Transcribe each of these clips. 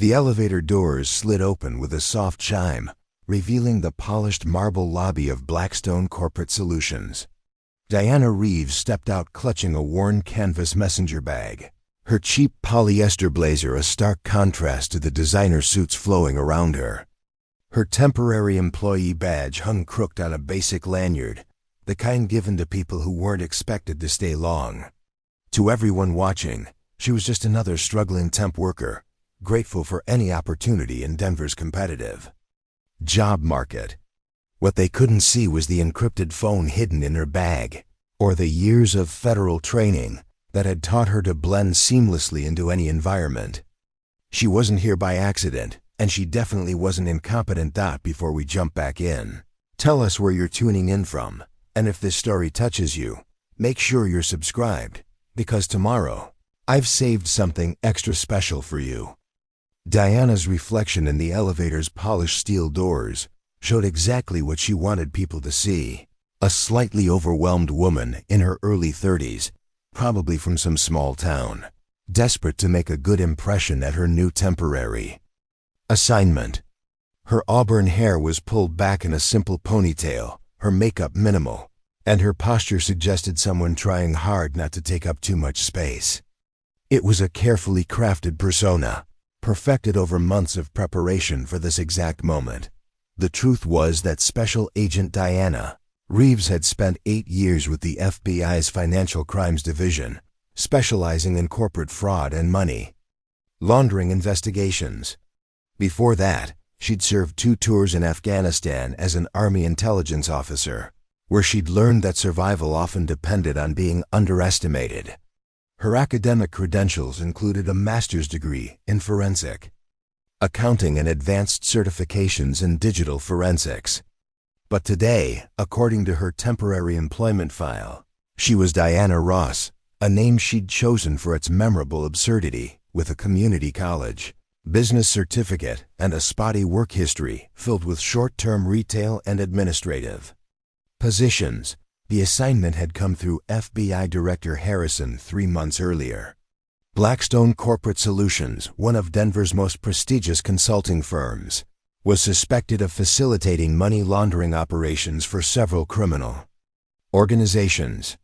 The elevator doors slid open with a soft chime, revealing the polished marble lobby of Blackstone Corporate Solutions. Diana Reeves stepped out clutching a worn canvas messenger bag, her cheap polyester blazer a stark contrast to the designer suits flowing around her. Her temporary employee badge hung crooked on a basic lanyard, the kind given to people who weren't expected to stay long. To everyone watching, she was just another struggling temp worker, grateful for any opportunity in Denver's competitive job market. What they couldn't see was the encrypted phone hidden in her bag, or the years of federal training that had taught her to blend seamlessly into any environment. She wasn't here by accident, and she definitely wasn't incompetent. Before we jump back in, tell us where you're tuning in from, and if this story touches you, make sure you're subscribed, because tomorrow, I've saved something extra special for you. Diana's reflection in the elevator's polished steel doors showed exactly what she wanted people to see. A slightly overwhelmed woman in her early 30s, probably from some small town, desperate to make a good impression at her new temporary assignment. Her auburn hair was pulled back in a simple ponytail, her makeup minimal, and her posture suggested someone trying hard not to take up too much space. It was a carefully crafted persona, perfected over months of preparation for this exact moment. The truth was that Special Agent Diana Reeves had spent 8 years with the FBI's Financial Crimes Division, specializing in corporate fraud and money laundering investigations. Before that, she'd served 2 tours in Afghanistan as an Army intelligence officer, where she'd learned that survival often depended on being underestimated. Her academic credentials included a master's degree in forensic accounting and advanced certifications in digital forensics. But today, according to her temporary employment file, she was Diana Ross, a name she'd chosen for its memorable absurdity, with a community college business certificate and a spotty work history filled with short-term retail and administrative positions. The assignment had come through FBI Director Harrison 3 months earlier. Blackstone Corporate Solutions, one of Denver's most prestigious consulting firms, was suspected of facilitating money laundering operations for several criminal organizations.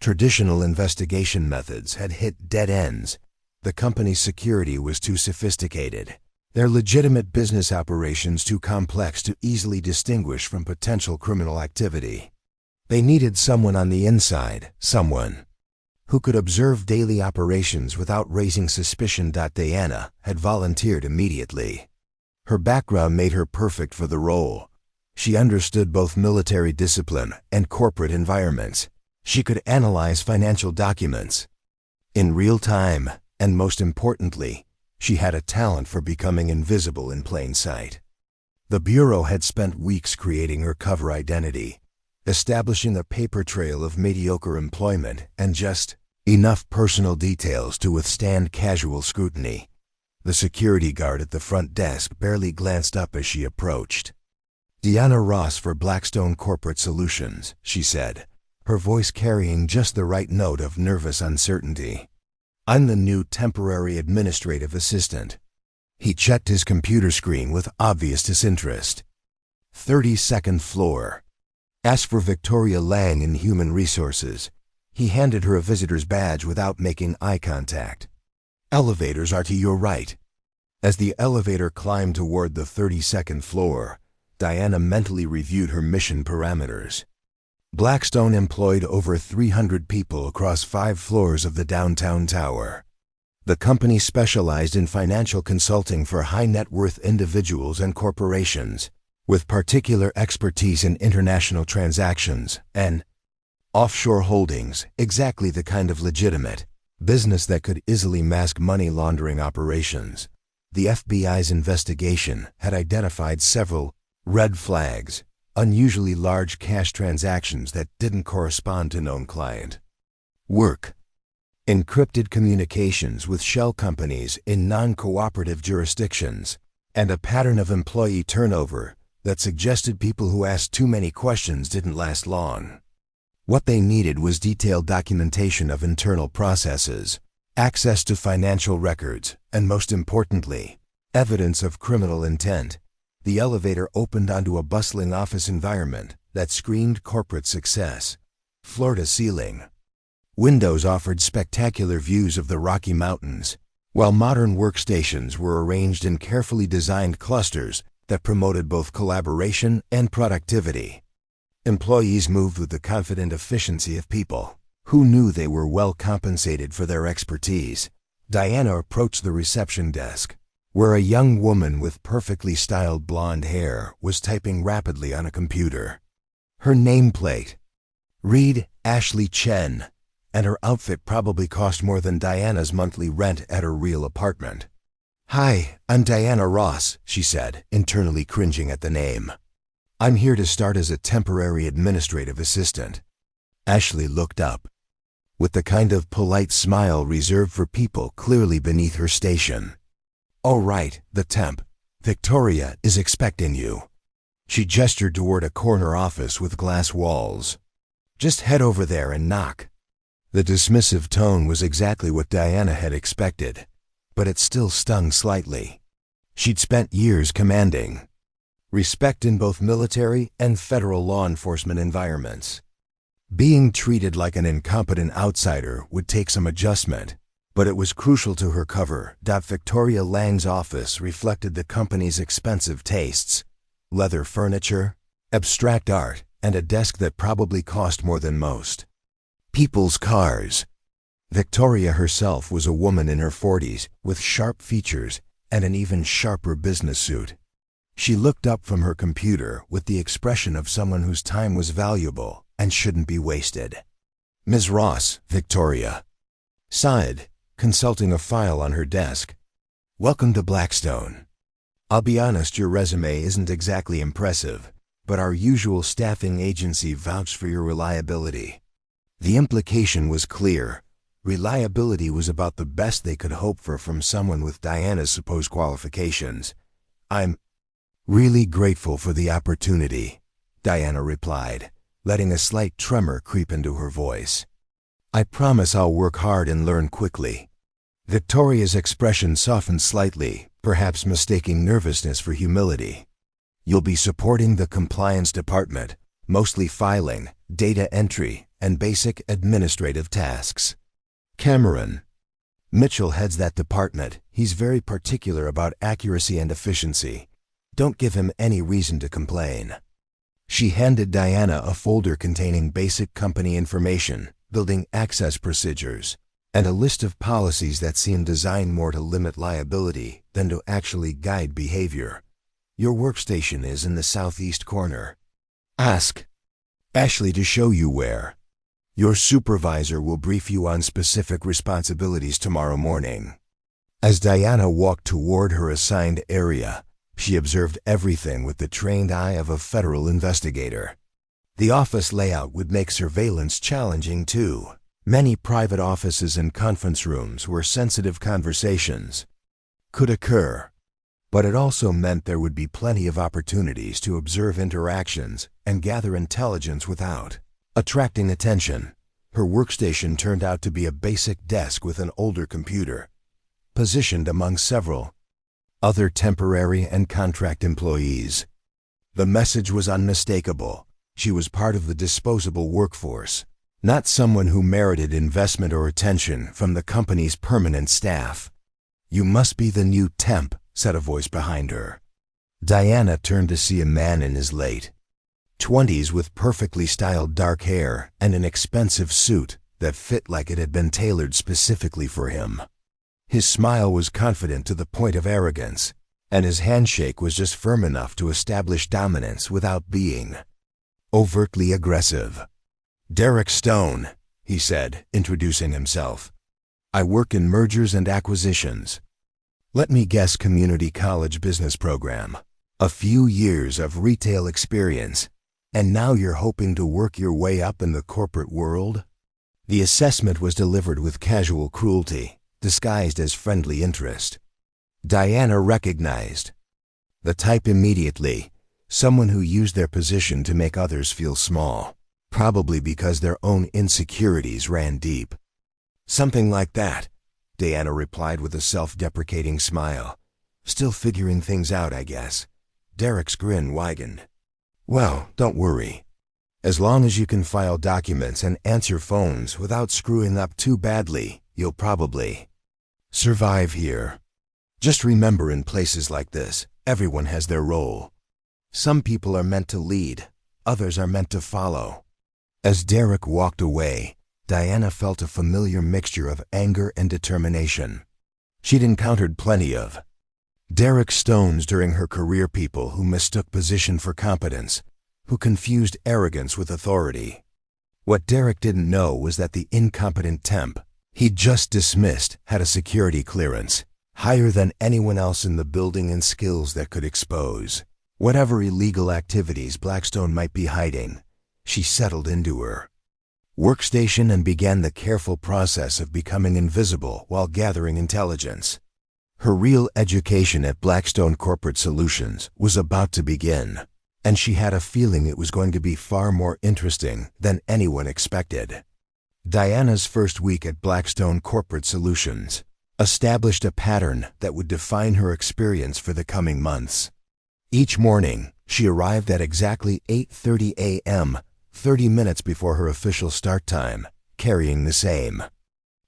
Traditional investigation methods had hit dead ends. The company's security was too sophisticated, their legitimate business operations too complex to easily distinguish from potential criminal activity. They needed someone on the inside, someone who could observe daily operations without raising suspicion. Diana had volunteered immediately. Her background made her perfect for the role. She understood both military discipline and corporate environments. She could analyze financial documents in real time, and most importantly, she had a talent for becoming invisible in plain sight. The Bureau had spent weeks creating her cover identity, establishing a paper trail of mediocre employment and just enough personal details to withstand casual scrutiny. The security guard at the front desk barely glanced up as she approached. "Diana Ross for Blackstone Corporate Solutions," she said, her voice carrying just the right note of nervous uncertainty. "I'm the new temporary administrative assistant." He checked his computer screen with obvious disinterest. 32nd floor. Ask for Victoria Lang in Human Resources. He handed her a visitor's badge without making eye contact. "Elevators are to your right." As the elevator climbed toward the 32nd floor, Diana mentally reviewed her mission parameters. Blackstone employed over 300 people across 5 floors of the downtown tower. The company specialized in financial consulting for high-net-worth individuals and corporations, with particular expertise in international transactions and offshore holdings, exactly the kind of legitimate business that could easily mask money laundering operations. The FBI's investigation had identified several red flags, unusually large cash transactions that didn't correspond to known client work, encrypted communications with shell companies in non-cooperative jurisdictions, and a pattern of employee turnover that suggested people who asked too many questions didn't last long. What they needed was detailed documentation of internal processes, access to financial records, and most importantly, Evidence of criminal intent. The elevator opened onto a bustling office environment that screamed corporate success. Floor to ceiling. Windows offered spectacular views of the Rocky Mountains, while modern workstations were arranged in carefully designed clusters that promoted both collaboration and productivity. Employees moved with the confident efficiency of people who knew they were well compensated for their expertise. Diana approached the reception desk, where a young woman with perfectly styled blonde hair was typing rapidly on a computer. Her nameplate read Ashley Chen, and her outfit probably cost more than Diana's monthly rent at her real apartment. "Hi, I'm Diana Ross," she said, internally cringing at the name. "I'm here to start as a temporary administrative assistant." Ashley looked up, with the kind of polite smile reserved for people clearly beneath her station. "Oh right, the temp. Victoria is expecting you." She gestured toward a corner office with glass walls. "Just head over there and knock." The dismissive tone was exactly what Diana had expected, but it still stung slightly. She'd spent years commanding respect in both military and federal law enforcement environments. Being treated like an incompetent outsider would take some adjustment, but it was crucial to her cover. Victoria Lang's office reflected the company's expensive tastes: leather furniture, abstract art, and a desk that probably cost more than most people's cars. Victoria herself was a woman in her 40s with sharp features and an even sharper business suit. She looked up from her computer with the expression of someone whose time was valuable and shouldn't be wasted. "Ms. Ross," Victoria sighed, consulting a file on her desk. "Welcome to Blackstone. I'll be honest, your resume isn't exactly impressive, but our usual staffing agency vouched for your reliability." The implication was clear. Reliability was about the best they could hope for from someone with Diana's supposed qualifications. "I'm really grateful for the opportunity," Diana replied, letting a slight tremor creep into her voice. "I promise I'll work hard and learn quickly." Victoria's expression softened slightly, perhaps mistaking nervousness for humility. "You'll be supporting the compliance department, mostly filing, data entry, and basic administrative tasks. Cameron Mitchell heads that department. He's very particular about accuracy and efficiency. Don't give him any reason to complain." She handed Diana a folder containing basic company information, building access procedures, and a list of policies that seemed designed more to limit liability than to actually guide behavior. "Your workstation is in the southeast corner. Ask Ashley to show you where. Your supervisor will brief you on specific responsibilities tomorrow morning." As Diana walked toward her assigned area, she observed everything with the trained eye of a federal investigator. The office layout would make surveillance challenging too. Many private offices and conference rooms where sensitive conversations could occur, but it also meant there would be plenty of opportunities to observe interactions and gather intelligence without attracting attention. Her workstation turned out to be a basic desk with an older computer, positioned among several other temporary and contract employees. The message was unmistakable. She was part of the disposable workforce, not someone who merited investment or attention from the company's permanent staff. "You must be the new temp," said a voice behind her. Diana turned to see a man in his late 20s with perfectly styled dark hair and an expensive suit that fit like it had been tailored specifically for him. His smile was confident to the point of arrogance, and his handshake was just firm enough to establish dominance without being overtly aggressive. "Derek Stone," he said, introducing himself. "I work in mergers and acquisitions. Let me guess, community college business program. A few years of retail experience, and now you're hoping to work your way up in the corporate world?" The assessment was delivered with casual cruelty, disguised as friendly interest. Diana recognized the type immediately, someone who used their position to make others feel small, probably because their own insecurities ran deep. "Something like that," Diana replied with a self-deprecating smile. Still figuring things out, I guess. Derek's grin widened. Well, don't worry. As long as you can file documents and answer phones without screwing up too badly, you'll probably survive here. Just remember, in places like this, everyone has their role. Some people are meant to lead, others are meant to follow. As Derek walked away, Diana felt a familiar mixture of anger and determination. She'd encountered plenty of Derek Stones during her career, people who mistook position for competence, who confused arrogance with authority. What Derek didn't know was that the incompetent temp he'd just dismissed had a security clearance, higher than anyone else in the building, and skills that could expose whatever illegal activities Blackstone might be hiding. She settled into her workstation and began the careful process of becoming invisible while gathering intelligence. Her real education at Blackstone Corporate Solutions was about to begin, and she had a feeling it was going to be far more interesting than anyone expected. Diana's first week at Blackstone Corporate Solutions established a pattern that would define her experience for the coming months. Each morning, she arrived at exactly 8:30 a.m., 30 minutes before her official start time, carrying the same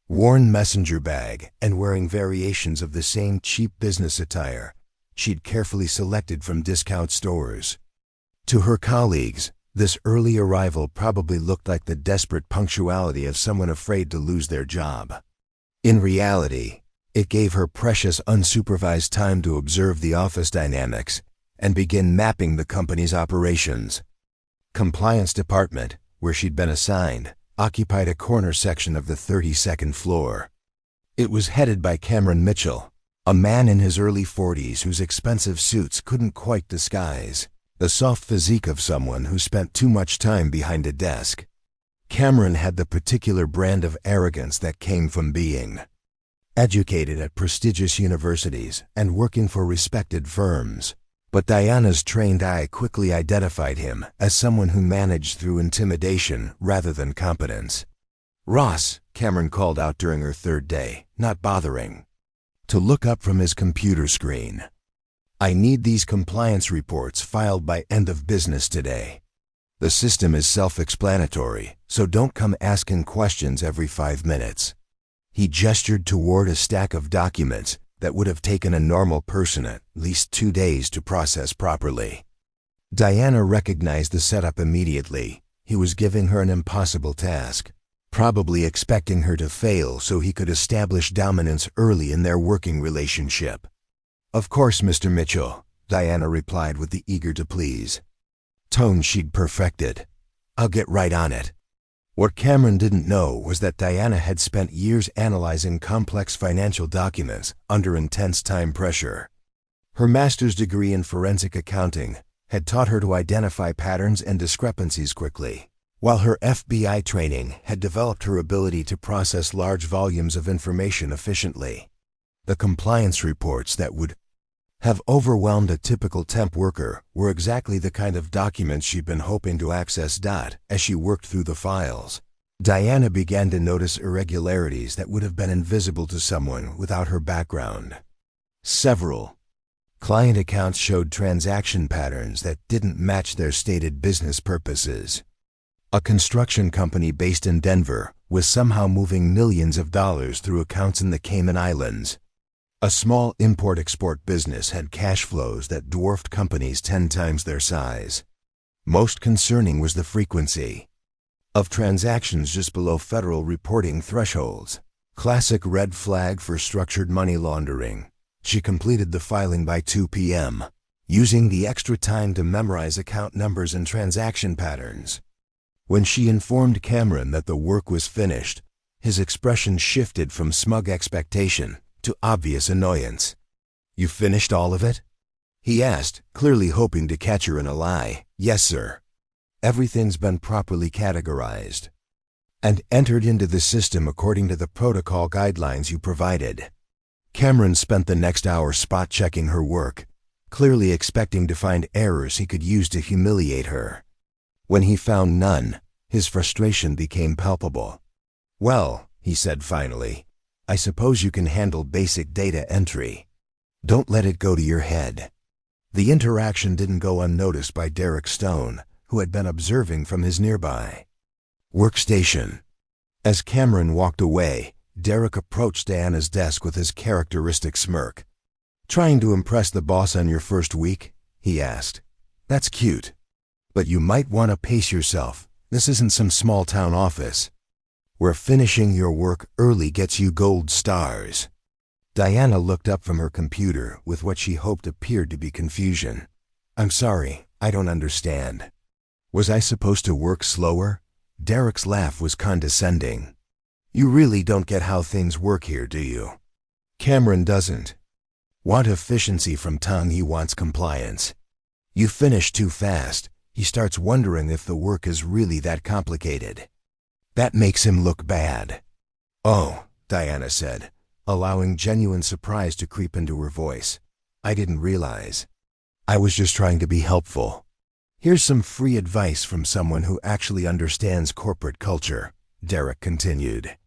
worn messenger bag and wearing variations of the same cheap business attire she'd carefully selected from discount stores. To her colleagues, this early arrival probably looked like the desperate punctuality of someone afraid to lose their job. In reality, it gave her precious unsupervised time to observe the office dynamics and begin mapping the company's operations. Compliance department, where she'd been assigned, occupied a corner section of the 32nd floor. It was headed by Cameron Mitchell, a man in his early 40s whose expensive suits couldn't quite disguise the soft physique of someone who spent too much time behind a desk. Cameron had the particular brand of arrogance that came from being educated at prestigious universities and working for respected firms. But Diana's trained eye quickly identified him as someone who managed through intimidation rather than competence. "Ross," Cameron called out during her third day, not bothering to look up from his computer screen. "I need these compliance reports filed by end of business today. The system is self-explanatory, so don't come asking questions every 5 minutes." He gestured toward a stack of documents that would have taken a normal person at least 2 days to process properly. Diana recognized the setup immediately. He was giving her an impossible task, probably expecting her to fail so he could establish dominance early in their working relationship. "Of course, Mr. Mitchell," Diana replied with the eager to please tone she'd perfected. "I'll get right on it." What Cameron didn't know was that Diana had spent years analyzing complex financial documents under intense time pressure. Her master's degree in forensic accounting had taught her to identify patterns and discrepancies quickly, while her FBI training had developed her ability to process large volumes of information efficiently. The compliance reports that would have overwhelmed a typical temp worker were exactly the kind of documents she'd been hoping to access. As she worked through the files, Diana began to notice irregularities that would have been invisible to someone without her background. Several client accounts showed transaction patterns that didn't match their stated business purposes. A construction company based in Denver was somehow moving millions of dollars through accounts in the Cayman Islands. A small import-export business had cash flows that dwarfed companies 10 times their size. Most concerning was the frequency of transactions just below federal reporting thresholds. Classic red flag for structured money laundering. She completed the filing by 2 p.m., using the extra time to memorize account numbers and transaction patterns. When she informed Cameron that the work was finished, his expression shifted from smug expectation to obvious annoyance. "You finished all of it?" he asked, clearly hoping to catch her in a lie. "Yes, sir. Everything's been properly categorized and entered into the system according to the protocol guidelines you provided." Cameron spent the next hour spot-checking her work, clearly expecting to find errors he could use to humiliate her. When he found none, his frustration became palpable. "Well," he said finally, "I suppose you can handle basic data entry." Don't let it go to your head. The interaction didn't go unnoticed by Derek Stone, who had been observing from his nearby workstation. As Cameron walked away, Derek approached Diana's desk with his characteristic smirk. "Trying to impress the boss on your first week?" he asked. "That's cute. But you might want to pace yourself. This isn't some small-town office where finishing your work early gets you gold stars." Diana looked up from her computer with what she hoped appeared to be confusion. "I'm sorry, I don't understand. Was I supposed to work slower?" Derek's laugh was condescending. "You really don't get how things work here, do you?" Cameron doesn't want efficiency from Tongue, he wants compliance. You finish too fast, he starts wondering if the work is really that complicated. That makes him look bad. "Oh," Diana said, allowing genuine surprise to creep into her voice. "I didn't realize. I was just trying to be helpful. Here's some free advice from someone who actually understands corporate culture," Derek continued,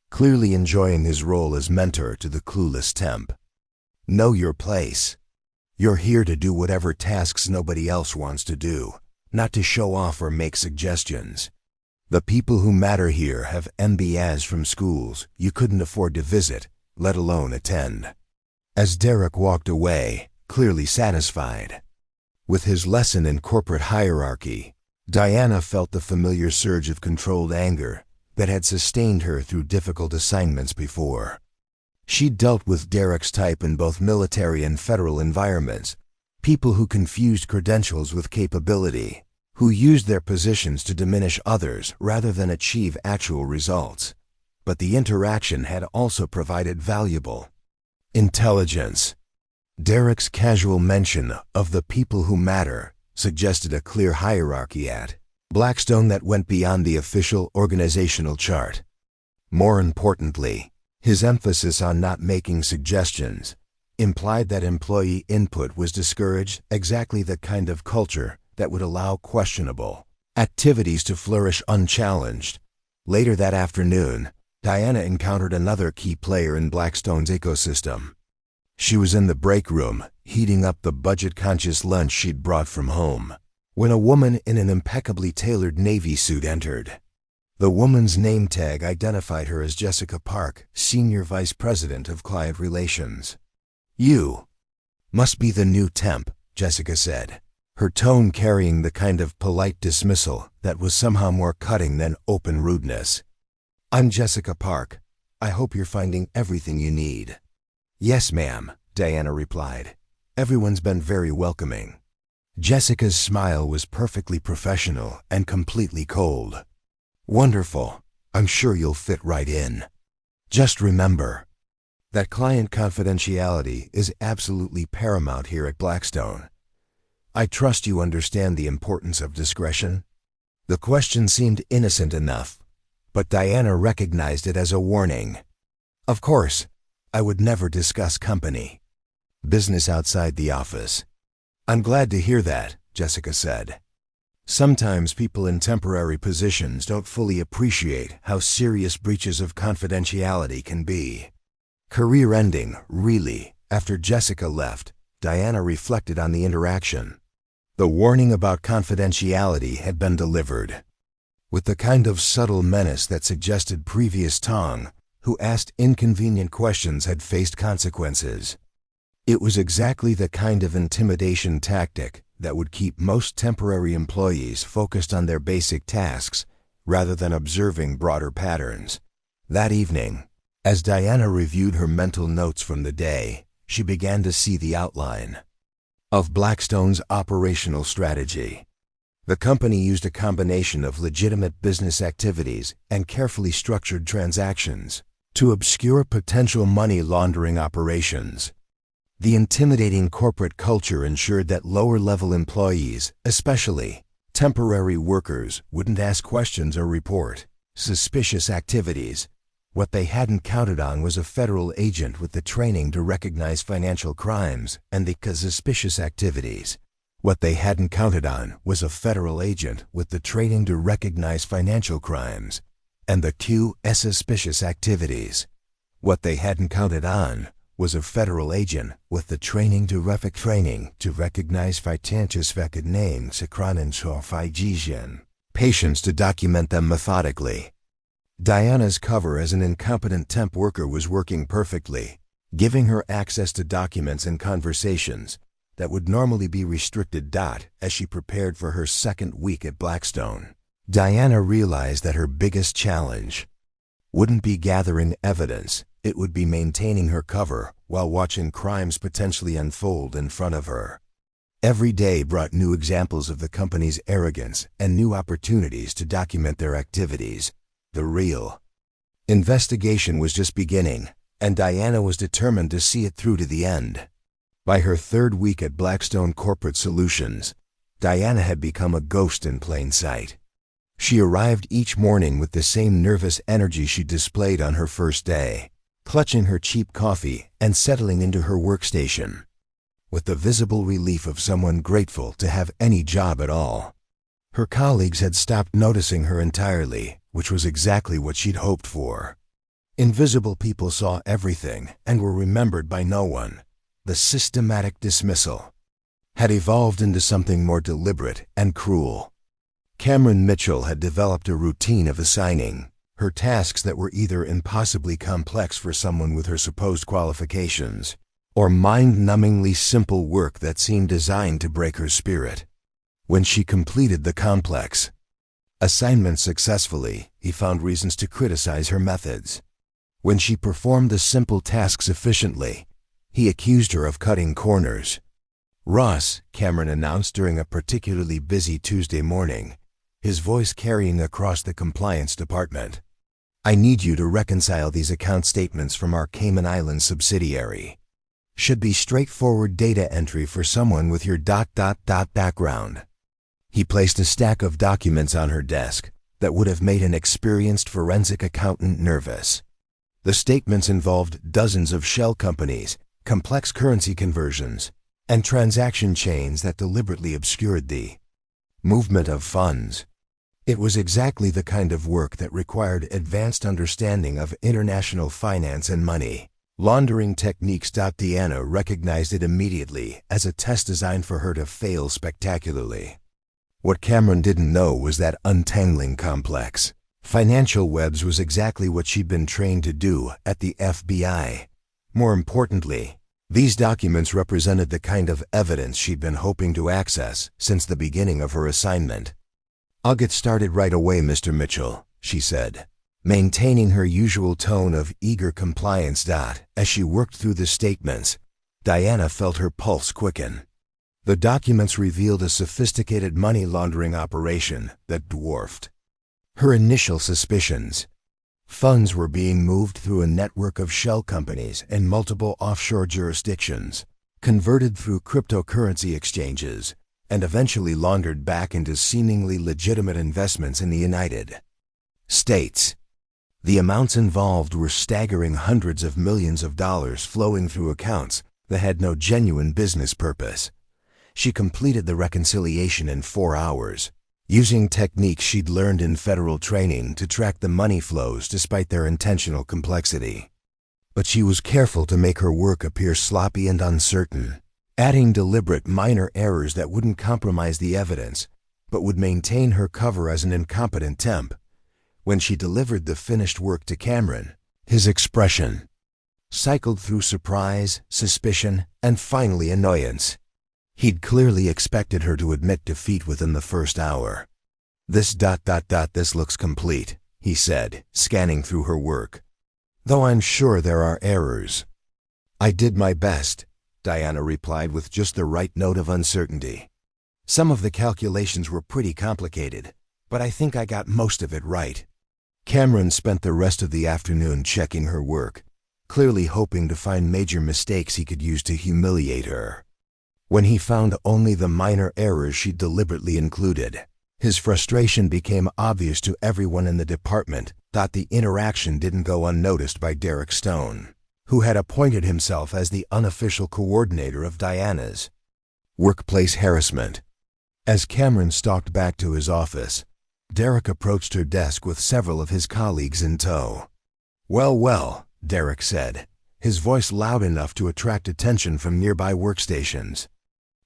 clearly enjoying his role as mentor to the clueless temp. "Know your place. You're here to do whatever tasks nobody else wants to do, not to show off or make suggestions. The people who matter here have MBAs from schools you couldn't afford to visit, let alone attend." As Derek walked away, clearly satisfied with his lesson in corporate hierarchy, Diana felt the familiar surge of controlled anger that had sustained her through difficult assignments before. She'd dealt with Derek's type in both military and federal environments, people who confused credentials with capability, who used their positions to diminish others rather than achieve actual results. But the interaction had also provided valuable intelligence. Derek's casual mention of the people who matter suggested a clear hierarchy at Blackstone that went beyond the official organizational chart. More importantly, his emphasis on not making suggestions implied that employee input was discouraged, exactly the kind of culture that would allow questionable activities to flourish unchallenged. Later that afternoon, Diana encountered another key player in Blackstone's ecosystem. She was in the break room, heating up the budget-conscious lunch she'd brought from home, when a woman in an impeccably tailored Navy suit entered. The woman's name tag identified her as Jessica Park, Senior Vice President of Client Relations. "You must be the new temp," Jessica said, her tone carrying the kind of polite dismissal that was somehow more cutting than open rudeness. "I'm Jessica Park. I hope you're finding everything you need." "Yes, ma'am," Diana replied. "Everyone's been very welcoming." Jessica's smile was perfectly professional and completely cold. "Wonderful. I'm sure you'll fit right in. Just remember that client confidentiality is absolutely paramount here at Blackstone. I trust you understand the importance of discretion." The question seemed innocent enough, but Diana recognized it as a warning. "Of course, I would never discuss company business outside the office." "I'm glad to hear that," Jessica said. "Sometimes people in temporary positions don't fully appreciate how serious breaches of confidentiality can be." Career-ending, really. After Jessica left, Diana reflected on the interaction. The warning about confidentiality had been delivered with the kind of subtle menace that suggested previous Tong, who asked inconvenient questions, had faced consequences. It was exactly the kind of intimidation tactic that would keep most temporary employees focused on their basic tasks rather than observing broader patterns. That evening, as Diana reviewed her mental notes from the day, she began to see the outline of Blackstone's operational strategy. The company used a combination of legitimate business activities and carefully structured transactions to obscure potential money laundering operations. The intimidating corporate culture ensured that lower-level employees, especially temporary workers, wouldn't ask questions or report suspicious activities. What they hadn't counted on was a federal agent with the training to recognize financial crimes and the suspicious activities. What they hadn't counted on was a federal agent with the training to recognize financial crimes and the suspicious activities. What they hadn't counted on was a federal agent with the training to recognize financial names patients to document them methodically. Diana's cover as an incompetent temp worker was working perfectly, giving her access to documents and conversations that would normally be restricted. As she prepared for her second week at Blackstone, Diana realized that her biggest challenge wouldn't be gathering evidence, it would be maintaining her cover while watching crimes potentially unfold in front of her. Every day brought new examples of the company's arrogance and new opportunities to document their activities. The real investigation was just beginning, and Diana was determined to see it through to the end. By her third week at Blackstone Corporate Solutions, Diana had become a ghost in plain sight. She arrived each morning with the same nervous energy she displayed on her first day, clutching her cheap coffee and settling into her workstation, with the visible relief of someone grateful to have any job at all. Her colleagues had stopped noticing her entirely, which was exactly what she'd hoped for. Invisible people saw everything and were remembered by no one. The systematic dismissal had evolved into something more deliberate and cruel. Cameron Mitchell had developed a routine of assigning her tasks that were either impossibly complex for someone with her supposed qualifications, or mind-numbingly simple work that seemed designed to break her spirit. When she completed the complex assignment successfully, he found reasons to criticize her methods. When she performed the simple tasks efficiently, he accused her of cutting corners. "Ross," Cameron announced during a particularly busy Tuesday morning, his voice carrying across the compliance department, "I need you to reconcile these account statements from our Cayman Islands subsidiary. Should be straightforward data entry for someone with your background." He placed a stack of documents on her desk that would have made an experienced forensic accountant nervous. The statements involved dozens of shell companies, complex currency conversions, and transaction chains that deliberately obscured the movement of funds. It was exactly the kind of work that required advanced understanding of international finance and money laundering techniques. Diana recognized it immediately as a test designed for her to fail spectacularly. What Cameron didn't know was that untangling complex financial webs was exactly what she'd been trained to do at the FBI. More importantly, these documents represented the kind of evidence she'd been hoping to access since the beginning of her assignment. "I'll get started right away, Mr. Mitchell," she said, maintaining her usual tone of eager compliance. As she worked through the statements, Diana felt her pulse quicken. The documents revealed a sophisticated money laundering operation that dwarfed her initial suspicions. Funds were being moved through a network of shell companies in multiple offshore jurisdictions, converted through cryptocurrency exchanges, and eventually laundered back into seemingly legitimate investments in the United States. The amounts involved were staggering, hundreds of millions of dollars flowing through accounts that had no genuine business purpose. She completed the reconciliation in 4 hours, using techniques she'd learned in federal training to track the money flows despite their intentional complexity. But she was careful to make her work appear sloppy and uncertain, adding deliberate minor errors that wouldn't compromise the evidence, but would maintain her cover as an incompetent temp. When she delivered the finished work to Cameron, his expression cycled through surprise, suspicion, and finally annoyance. He'd clearly expected her to admit defeat within the first hour. This looks complete," he said, scanning through her work, "though I'm sure there are errors." "I did my best," Diana replied with just the right note of uncertainty. "Some of the calculations were pretty complicated, but I think I got most of it right." Cameron spent the rest of the afternoon checking her work, clearly hoping to find major mistakes he could use to humiliate her. When he found only the minor errors she deliberately included, his frustration became obvious to everyone in the department. The interaction didn't go unnoticed by Derek Stone, who had appointed himself as the unofficial coordinator of Diana's workplace harassment. As Cameron stalked back to his office, Derek approached her desk with several of his colleagues in tow. Well, Derek said, his voice loud enough to attract attention from nearby workstations.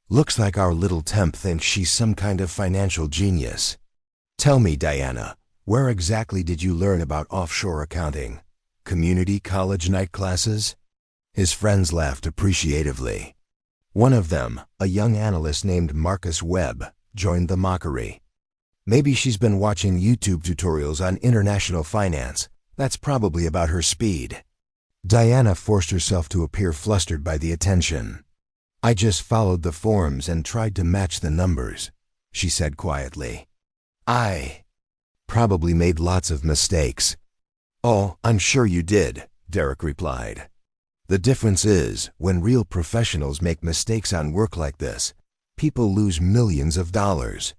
"Looks like our little temp thinks she's some kind of financial genius. Tell me, Diana, where exactly did you learn about offshore accounting? Community college night classes?" His friends laughed appreciatively. One of them, a young analyst named Marcus Webb, joined the mockery. "Maybe she's been watching YouTube tutorials on international finance. That's probably about her speed." Diana forced herself to appear flustered by the attention. "I just followed the forms and tried to match the numbers," she said quietly. "I probably made lots of mistakes." "Oh, I'm sure you did," Derek replied. "The difference is, when real professionals make mistakes on work like this, people lose millions of dollars.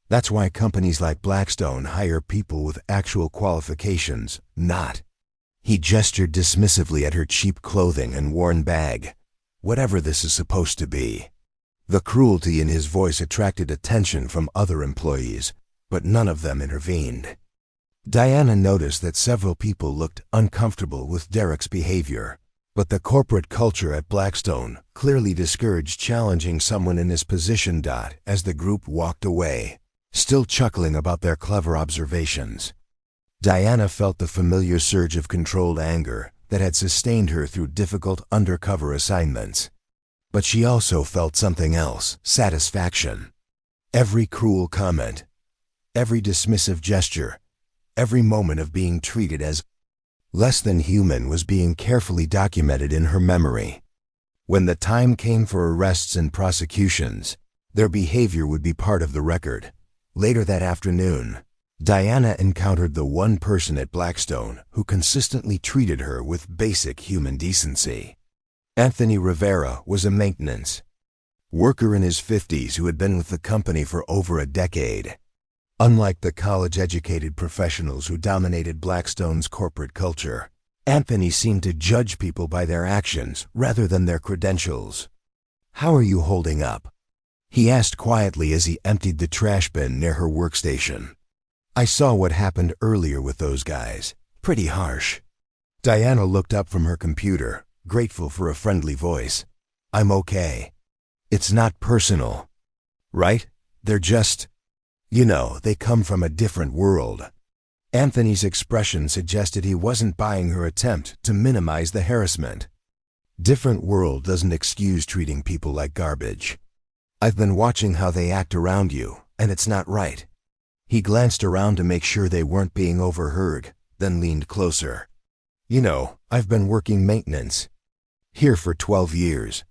That's why companies like Blackstone hire people with actual qualifications, not." He gestured dismissively at her cheap clothing and worn bag. "Whatever this is supposed to be." The cruelty in his voice attracted attention from other employees, but none of them intervened. Diana noticed that several people looked uncomfortable with Derek's behavior, but the corporate culture at Blackstone clearly discouraged challenging someone in his position. As the group walked away, still chuckling about their clever observations, Diana felt the familiar surge of controlled anger that had sustained her through difficult undercover assignments. But she also felt something else, satisfaction. Every cruel comment, every dismissive gesture, every moment of being treated as less than human was being carefully documented in her memory. When the time came for arrests and prosecutions, their behavior would be part of the record. Later that afternoon, Diana encountered the one person at Blackstone who consistently treated her with basic human decency. Anthony Rivera was a maintenance worker in his 50s who had been with the company for over a decade. Unlike the college-educated professionals who dominated Blackstone's corporate culture, Anthony seemed to judge people by their actions rather than their credentials. "How are you holding up?" he asked quietly as he emptied the trash bin near her workstation. "I saw what happened earlier with those guys. Pretty harsh." Diana looked up from her computer, grateful for a friendly voice. "I'm okay. It's not personal. Right? They're just, they come from a different world." Anthony's expression suggested he wasn't buying her attempt to minimize the harassment. "Different world doesn't excuse treating people like garbage. I've been watching how they act around you, and it's not right." He glanced around to make sure they weren't being overheard, then leaned closer. "I've been working maintenance here for 12 years.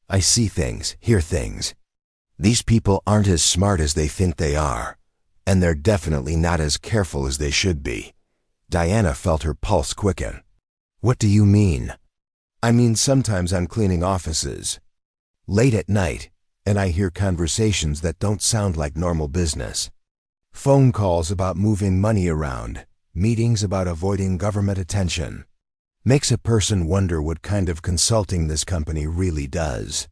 I see things, hear things. These people aren't as smart as they think they are, and they're definitely not as careful as they should be." Diana felt her pulse quicken. "What do you mean?" "I mean, sometimes I'm cleaning offices late at night, and I hear conversations that don't sound like normal business. Phone calls about moving money around, meetings about avoiding government attention. Makes a person wonder what kind of consulting this company really does."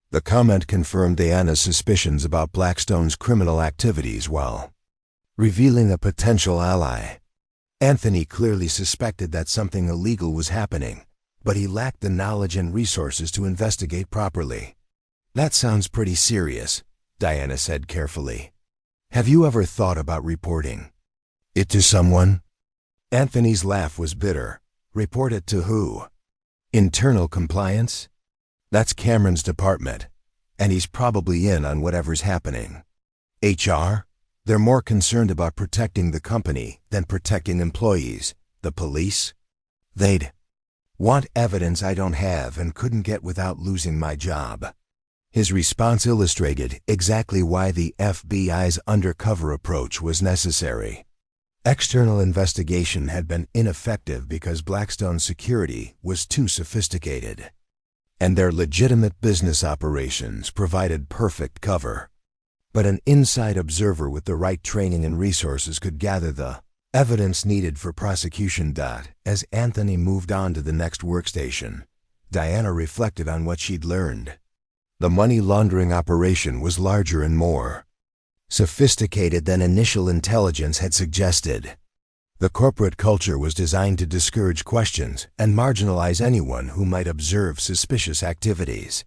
The comment confirmed Diana's suspicions about Blackstone's criminal activities while revealing a potential ally. Anthony clearly suspected that something illegal was happening, but he lacked the knowledge and resources to investigate properly. "That sounds pretty serious," Diana said carefully. "Have you ever thought about reporting it to someone?" Anthony's laugh was bitter. "Report it to who?" "Internal compliance? That's Cameron's department, and he's probably in on whatever's happening. HR? They're more concerned about protecting the company than protecting employees. The police? They'd want evidence I don't have and couldn't get without losing my job." His response illustrated exactly why the FBI's undercover approach was necessary. External investigation had been ineffective because Blackstone's security was too sophisticated, and their legitimate business operations provided perfect cover. But an inside observer with the right training and resources could gather the evidence needed for prosecution. As Anthony moved on to the next workstation, Diana reflected on what she'd learned. The money laundering operation was larger and more sophisticated than initial intelligence had suggested. The corporate culture was designed to discourage questions and marginalize anyone who might observe suspicious activities.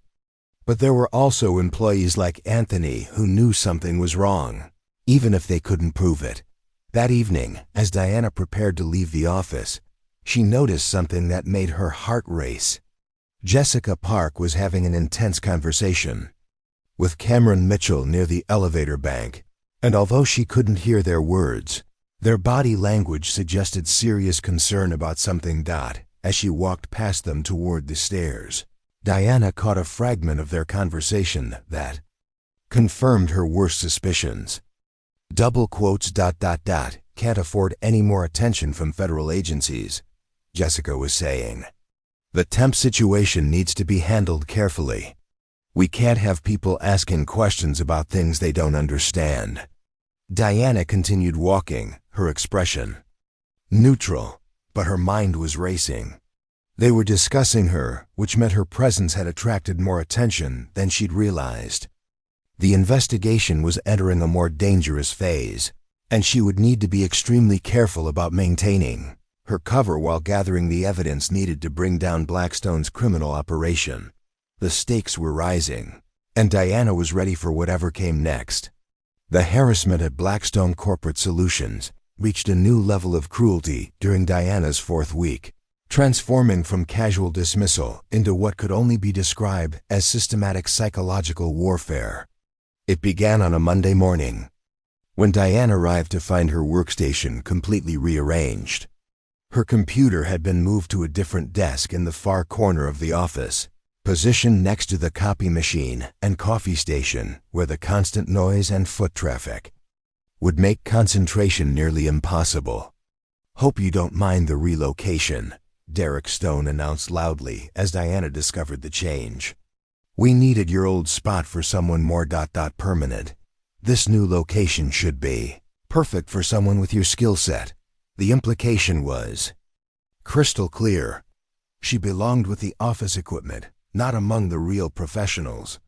But there were also employees like Anthony who knew something was wrong, even if they couldn't prove it. That evening, as Diana prepared to leave the office, she noticed something that made her heart race. Jessica Park was having an intense conversation with Cameron Mitchell near the elevator bank, and although she couldn't hear their words, their body language suggested serious concern about something. As she walked past them toward the stairs, Diana caught a fragment of their conversation that confirmed her worst suspicions. Double quotes. Can't afford any more attention from federal agencies, Jessica was saying. The temp situation needs to be handled carefully. We can't have people asking questions about things they don't understand. Diana continued walking, her expression neutral, but her mind was racing. They were discussing her, which meant her presence had attracted more attention than she'd realized. The investigation was entering a more dangerous phase, and she would need to be extremely careful about maintaining her cover while gathering the evidence needed to bring down Blackstone's criminal operation. The stakes were rising, and Diana was ready for whatever came next. The harassment at Blackstone Corporate Solutions reached a new level of cruelty during Diana's fourth week, transforming from casual dismissal into what could only be described as systematic psychological warfare. It began on a Monday morning, when Diana arrived to find her workstation completely rearranged. Her computer had been moved to a different desk in the far corner of the office, positioned next to the copy machine and coffee station where the constant noise and foot traffic would make concentration nearly impossible. "Hope you don't mind the relocation," Derek Stone announced loudly as Diana discovered the change. "We needed your old spot for someone more permanent. This new location should be perfect for someone with your skill set." The implication was crystal clear. She belonged with the office equipment, not among the real professionals.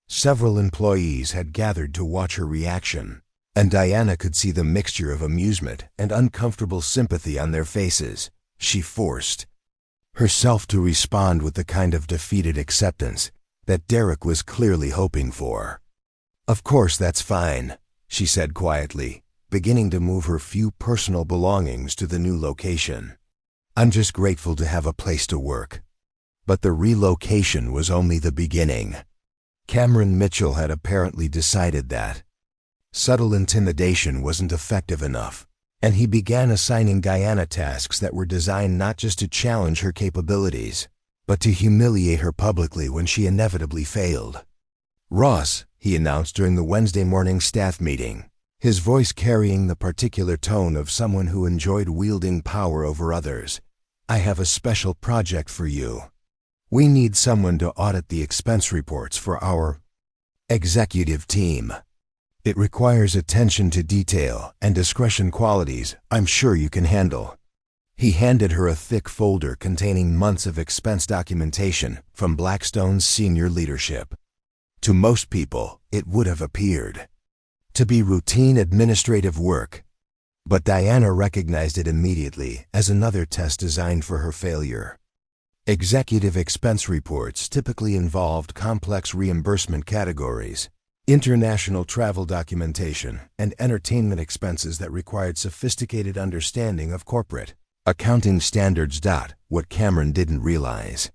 Several employees had gathered to watch her reaction, and Diana could see the mixture of amusement and uncomfortable sympathy on their faces. She forced herself to respond with the kind of defeated acceptance that Derek was clearly hoping for. "Of course, that's fine," she said quietly, beginning to move her few personal belongings to the new location. "I'm just grateful to have a place to work." But the relocation was only the beginning. Cameron Mitchell had apparently decided that subtle intimidation wasn't effective enough, and he began assigning Diana tasks that were designed not just to challenge her capabilities, but to humiliate her publicly when she inevitably failed. "Ross," he announced during the Wednesday morning staff meeting, his voice carrying the particular tone of someone who enjoyed wielding power over others, "I have a special project for you. We need someone to audit the expense reports for our executive team. It requires attention to detail and discretion qualities I'm sure you can handle." He handed her a thick folder containing months of expense documentation from Blackstone's senior leadership. To most people, it would have appeared to be routine administrative work, but Diana recognized it immediately as another test designed for her failure. Executive expense reports typically involved complex reimbursement categories, international travel documentation, and entertainment expenses that required sophisticated understanding of corporate accounting standards. What Cameron didn't realize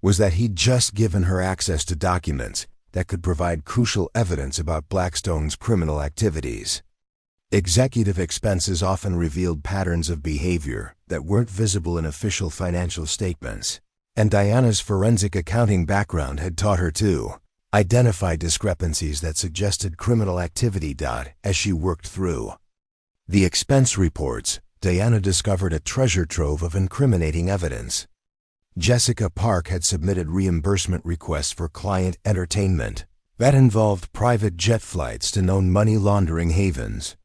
was that he'd just given her access to documents that could provide crucial evidence about Blackstone's criminal activities. Executive expenses often revealed patterns of behavior that weren't visible in official financial statements, and Diana's forensic accounting background had taught her to identify discrepancies that suggested criminal activity. As she worked through the expense reports, Diana discovered a treasure trove of incriminating evidence. Jessica Park had submitted reimbursement requests for client entertainment that involved private jet flights to known money laundering havens.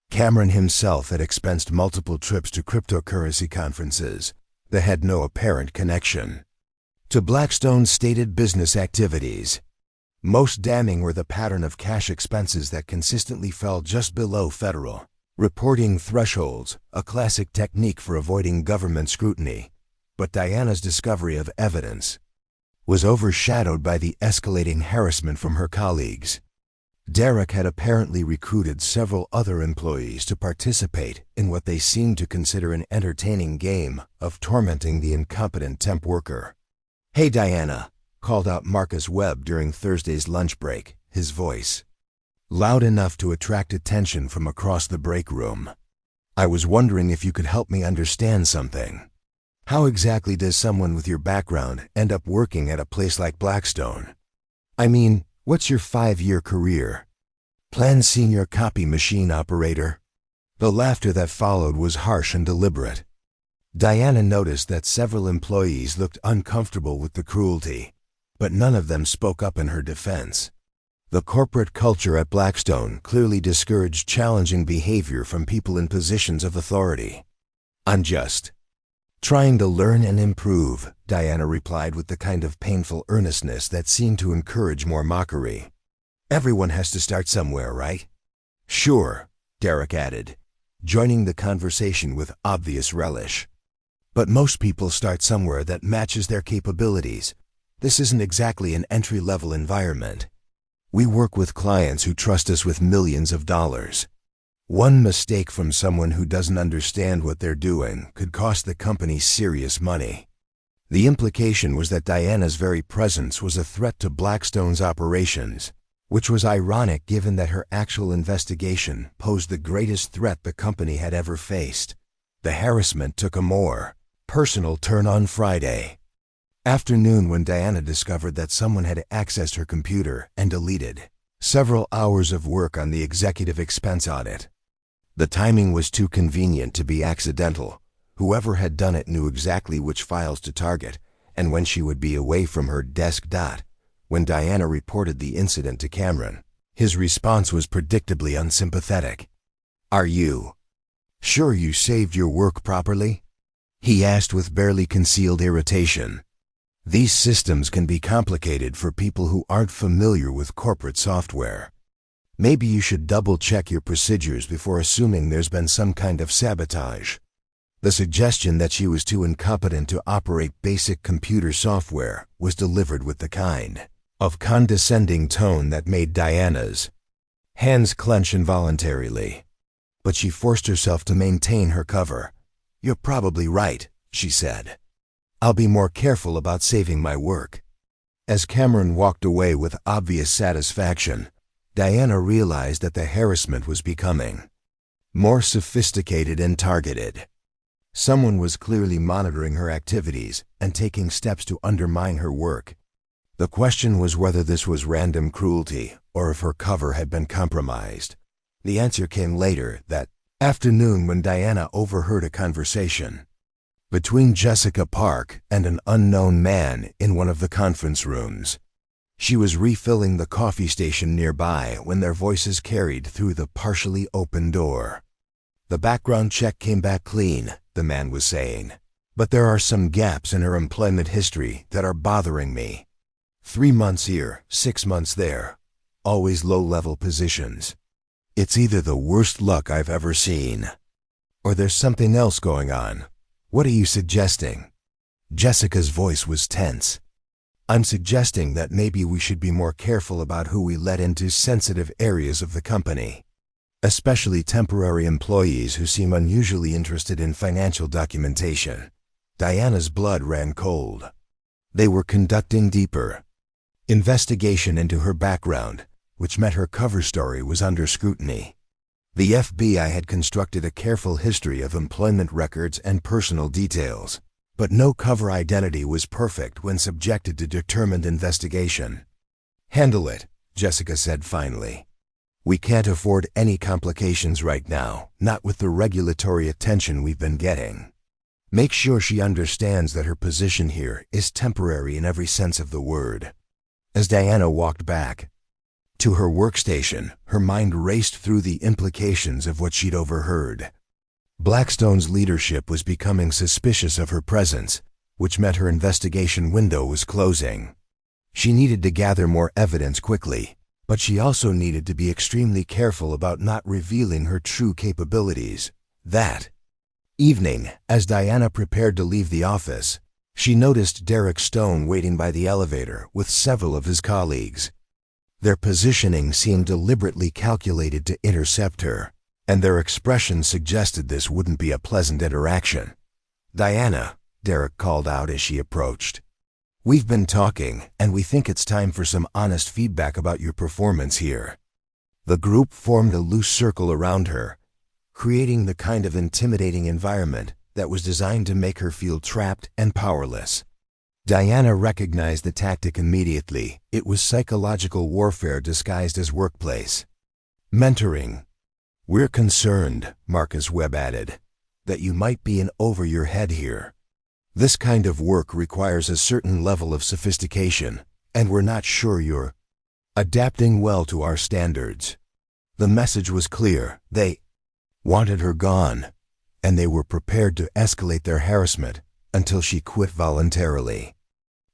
Cameron himself had expensed multiple trips to cryptocurrency conferences that had no apparent connection to Blackstone's stated business activities. Most damning were the pattern of cash expenses that consistently fell just below federal Reporting thresholds, a classic technique for avoiding government scrutiny, but Diana's discovery of evidence was overshadowed by the escalating harassment from her colleagues. Derek had apparently recruited several other employees to participate in what they seemed to consider an entertaining game of tormenting the incompetent temp worker. "Hey Diana," called out Marcus Webb during Thursday's lunch break, his voice loud enough to attract attention from across the break room. "I was wondering if you could help me understand something. How exactly does someone with your background end up working at a place like Blackstone? I mean, what's your 5-year career plan? Senior copy machine operator?" The laughter that followed was harsh and deliberate. Diana noticed that several employees looked uncomfortable with the cruelty, but none of them spoke up in her defense. The corporate culture at Blackstone clearly discouraged challenging behavior from people in positions of authority. "I'm just trying to learn and improve," Diana replied with the kind of painful earnestness that seemed to encourage more mockery. "Everyone has to start somewhere, right?" "Sure," Derek added, joining the conversation with obvious relish. "But most people start somewhere that matches their capabilities. This isn't exactly an entry-level environment. We work with clients who trust us with millions of dollars. One mistake from someone who doesn't understand what they're doing could cost the company serious money." The implication was that Diana's very presence was a threat to Blackstone's operations, which was ironic given that her actual investigation posed the greatest threat the company had ever faced. The harassment took a more personal turn on Friday afternoon when Diana discovered that someone had accessed her computer and deleted several hours of work on the executive expense audit. The timing was too convenient to be accidental. Whoever had done it knew exactly which files to target and when she would be away from her desk. When Diana reported the incident to Cameron, his response was predictably unsympathetic. "Are you sure you saved your work properly?" he asked with barely concealed irritation. "These systems can be complicated for people who aren't familiar with corporate software. Maybe you should double-check your procedures before assuming there's been some kind of sabotage." The suggestion that she was too incompetent to operate basic computer software was delivered with the kind of condescending tone that made Diana's hands clench involuntarily. But she forced herself to maintain her cover. "You're probably right," she said. "I'll be more careful about saving my work." As Cameron walked away with obvious satisfaction, Diana realized that the harassment was becoming more sophisticated and targeted. Someone was clearly monitoring her activities and taking steps to undermine her work. The question was whether this was random cruelty or if her cover had been compromised. The answer came later that afternoon when Diana overheard a conversation between Jessica Park and an unknown man in one of the conference rooms. She was refilling the coffee station nearby when their voices carried through the partially open door. "The background check came back clean," the man was saying, "but there are some gaps in her employment history that are bothering me. 3 months here, 6 months there, always low-level positions. It's either the worst luck I've ever seen, or there's something else going on. What are you suggesting?" Jessica's voice was tense. "I'm suggesting that maybe we should be more careful about who we let into sensitive areas of the company, especially temporary employees who seem unusually interested in financial documentation." Diana's blood ran cold. They were conducting deeper investigation into her background, which meant her cover story was under scrutiny. The FBI had constructed a careful history of employment records and personal details, but no cover identity was perfect when subjected to determined investigation. "Handle it," Jessica said finally. "We can't afford any complications right now, not with the regulatory attention we've been getting. Make sure she understands that her position here is temporary in every sense of the word." As Diana walked back to her workstation, her mind raced through the implications of what she'd overheard. Blackstone's leadership was becoming suspicious of her presence, which meant her investigation window was closing. She needed to gather more evidence quickly, But she also needed to be extremely careful about not revealing her true capabilities. That evening, as Diana prepared to leave the office, she noticed Derek Stone waiting by the elevator with several of his colleagues. Their positioning seemed deliberately calculated to intercept her, and their expression suggested this wouldn't be a pleasant interaction. "Diana," Derek called out as she approached. "We've been talking, and we think it's time for some honest feedback about your performance here." The group formed a loose circle around her, creating the kind of intimidating environment that was designed to make her feel trapped and powerless. Diana recognized the tactic immediately. It was psychological warfare disguised as workplace mentoring. "We're concerned," Marcus Webb added, "that you might be in over your head here. This kind of work requires a certain level of sophistication, and we're not sure you're adapting well to our standards." The message was clear. They wanted her gone, and they were prepared to escalate their harassment until she quit voluntarily.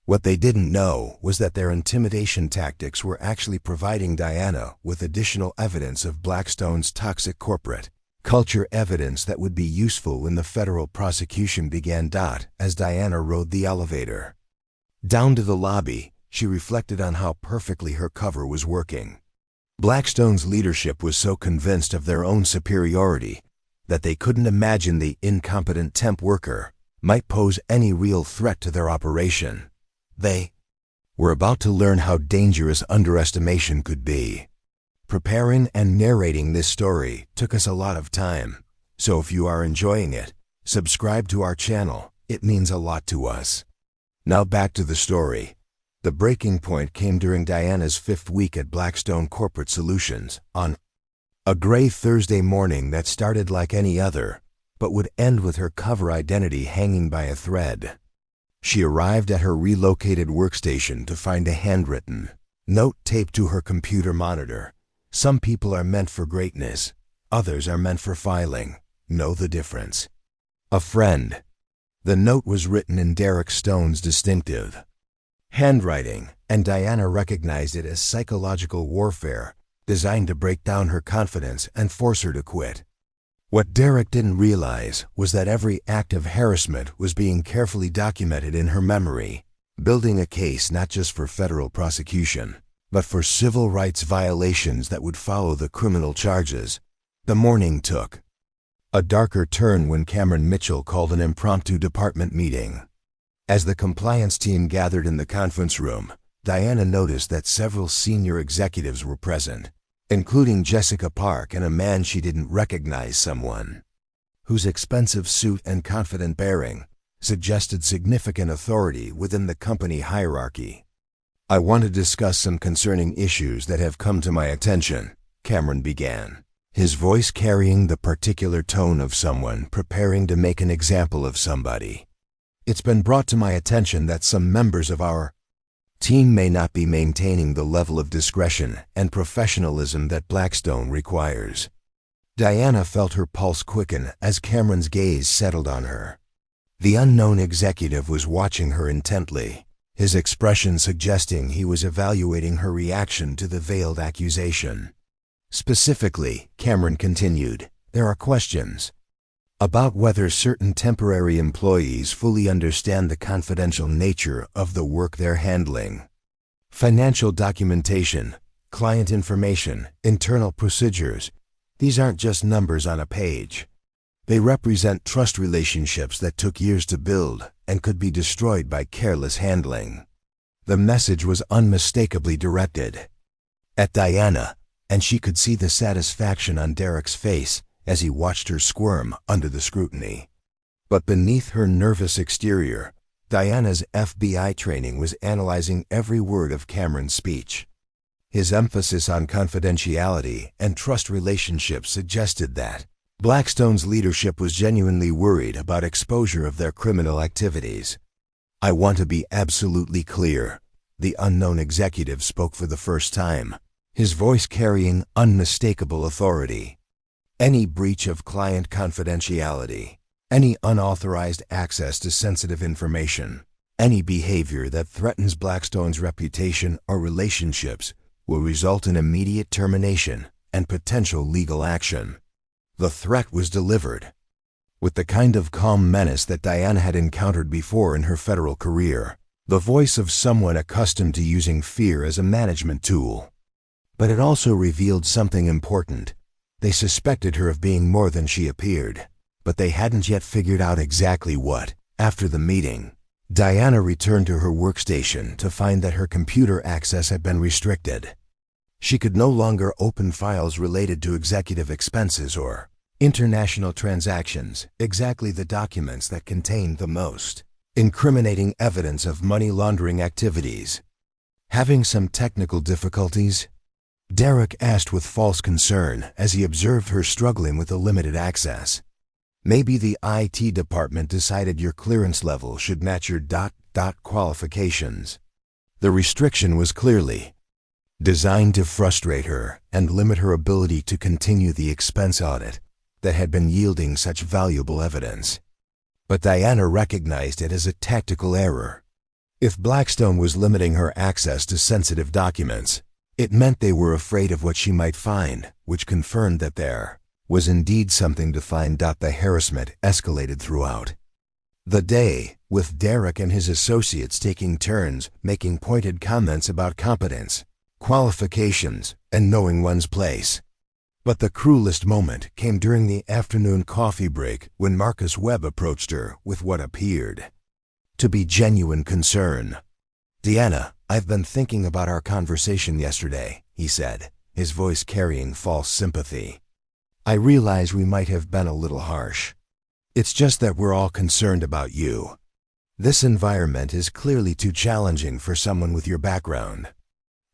What they didn't know was that their intimidation tactics were actually providing Diana with additional evidence of Blackstone's toxic corporate culture, evidence that would be useful when the federal prosecution began. As Diana rode the elevator down to the lobby, she reflected on how perfectly her cover was working. Blackstone's leadership was so convinced of their own superiority that they couldn't imagine the incompetent temp worker might pose any real threat to their operation. They were about to learn how dangerous underestimation could be. Preparing and narrating this story took us a lot of time, so if you are enjoying it, subscribe to our channel. It means a lot to us. Now back to the story. The breaking point came during Diana's 5th week at Blackstone Corporate Solutions, on a gray Thursday morning that started like any other, but would end with her cover identity hanging by a thread. She arrived at her relocated workstation to find a handwritten note taped to her computer monitor. "Some people are meant for greatness, others are meant for filing. Know the difference. A friend." The note was written in Derek Stone's distinctive handwriting, and Diana recognized it as psychological warfare designed to break down her confidence and force her to quit. What Derek didn't realize was that every act of harassment was being carefully documented in her memory, building a case not just for federal prosecution, but for civil rights violations that would follow the criminal charges. The morning took a darker turn when Cameron Mitchell called an impromptu department meeting. As the compliance team gathered in the conference room, Diana noticed that several senior executives were present, including Jessica Park and a man she didn't recognize, someone whose expensive suit and confident bearing suggested significant authority within the company hierarchy. "I want to discuss some concerning issues that have come to my attention," Cameron began, his voice carrying the particular tone of someone preparing to make an example of somebody. "It's been brought to my attention that some members of our team may not be maintaining the level of discretion and professionalism that Blackstone requires." Diana felt her pulse quicken as Cameron's gaze settled on her. The unknown executive was watching her intently, his expression suggesting he was evaluating her reaction to the veiled accusation. Specifically, Cameron continued, "There are questions about whether certain temporary employees fully understand the confidential nature of the work they're handling. Financial documentation, client information, internal procedures, these aren't just numbers on a page. They represent trust relationships that took years to build and could be destroyed by careless handling." The message was unmistakably directed at Diana, and she could see the satisfaction on Derek's face as he watched her squirm under the scrutiny. But beneath her nervous exterior, Diana's FBI training was analyzing every word of Cameron's speech. His emphasis on confidentiality and trust relationships suggested that Blackstone's leadership was genuinely worried about exposure of their criminal activities. "I want to be absolutely clear," the unknown executive spoke for the first time, his voice carrying unmistakable authority. "Any breach of client confidentiality, any unauthorized access to sensitive information, any behavior that threatens Blackstone's reputation or relationships will result in immediate termination and potential legal action. The threat was delivered with the kind of calm menace that Diana had encountered before in her federal career, the voice of someone accustomed to using fear as a management tool. But it also revealed something important. They suspected her of being more than she appeared, but they hadn't yet figured out exactly what. After the meeting, Diana returned to her workstation to find that her computer access had been restricted. She could no longer open files related to executive expenses or international transactions, exactly the documents that contained the most incriminating evidence of money laundering activities. Having some technical difficulties? Derek asked with false concern as he observed her struggling with the limited access. Maybe the IT department decided your clearance level should match your ... qualifications. The restriction was clearly designed to frustrate her and limit her ability to continue the expense audit that had been yielding such valuable evidence. But Diana recognized it as a tactical error. If Blackstone was limiting her access to sensitive documents, it meant they were afraid of what she might find, which confirmed that there was indeed something to find. The harassment escalated throughout the day, with Derek and his associates taking turns making pointed comments about competence, qualifications, and knowing one's place. But the cruelest moment came during the afternoon coffee break when Marcus Webb approached her with what appeared to be genuine concern. "Diana, I've been thinking about our conversation yesterday," he said, his voice carrying false sympathy. "I realize we might have been a little harsh. It's just that we're all concerned about you. This environment is clearly too challenging for someone with your background."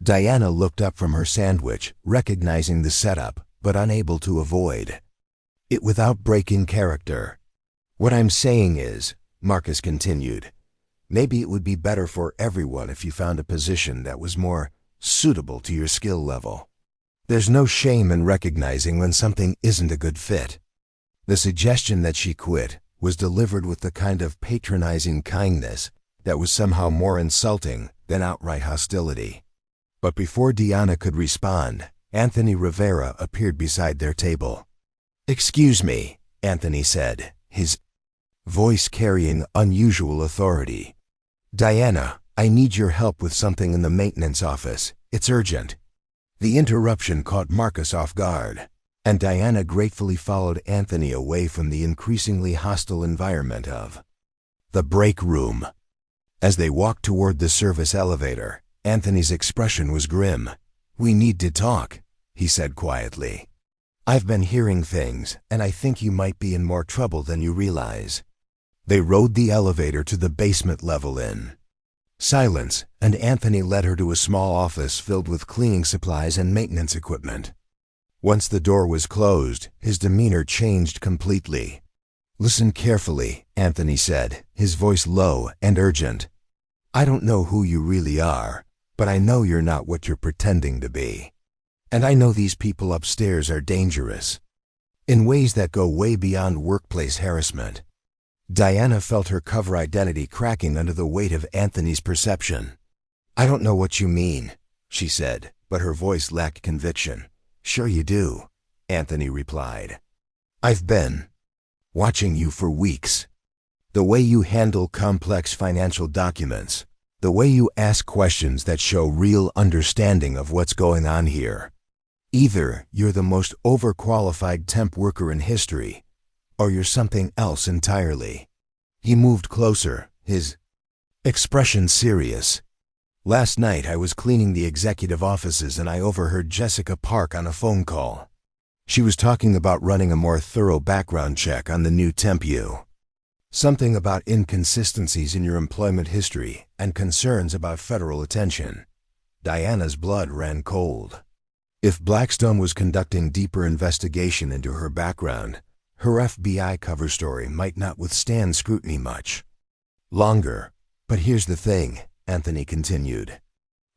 Diana looked up from her sandwich, recognizing the setup, but unable to avoid it without breaking character. "What I'm saying is," Marcus continued, "maybe it would be better for everyone if you found a position that was more suitable to your skill level. There's no shame in recognizing when something isn't a good fit." The suggestion that she quit was delivered with the kind of patronizing kindness that was somehow more insulting than outright hostility. But before Diana could respond, Anthony Rivera appeared beside their table. "Excuse me," Anthony said, his voice carrying unusual authority. "Diana, I need your help with something in the maintenance office. It's urgent." The interruption caught Marcus off guard, and Diana gratefully followed Anthony away from the increasingly hostile environment of the break room. As they walked toward the service elevator, Anthony's expression was grim. "We need to talk," he said quietly. "I've been hearing things, and I think you might be in more trouble than you realize." They rode the elevator to the basement level in silence, and Anthony led her to a small office filled with cleaning supplies and maintenance equipment. Once the door was closed, his demeanor changed completely. "Listen carefully," Anthony said, his voice low and urgent. "I don't know who you really are, but I know you're not what you're pretending to be. And I know these people upstairs are dangerous in ways that go way beyond workplace harassment." Diana felt her cover identity cracking under the weight of Anthony's perception. "I don't know what you mean," she said, but her voice lacked conviction. "Sure you do," Anthony replied. "I've been watching you for weeks. The way you handle complex financial documents, the way you ask questions that show real understanding of what's going on here. Either you're the most overqualified temp worker in history, or you're something else entirely." He moved closer, his expression serious. "Last night I was cleaning the executive offices and I overheard Jessica Park on a phone call. She was talking about running a more thorough background check on the new temp you. Something about inconsistencies in your employment history and concerns about federal attention." Diana's blood ran cold. If Blackstone was conducting deeper investigation into her background, her FBI cover story might not withstand scrutiny much longer. "But here's the thing," Anthony continued.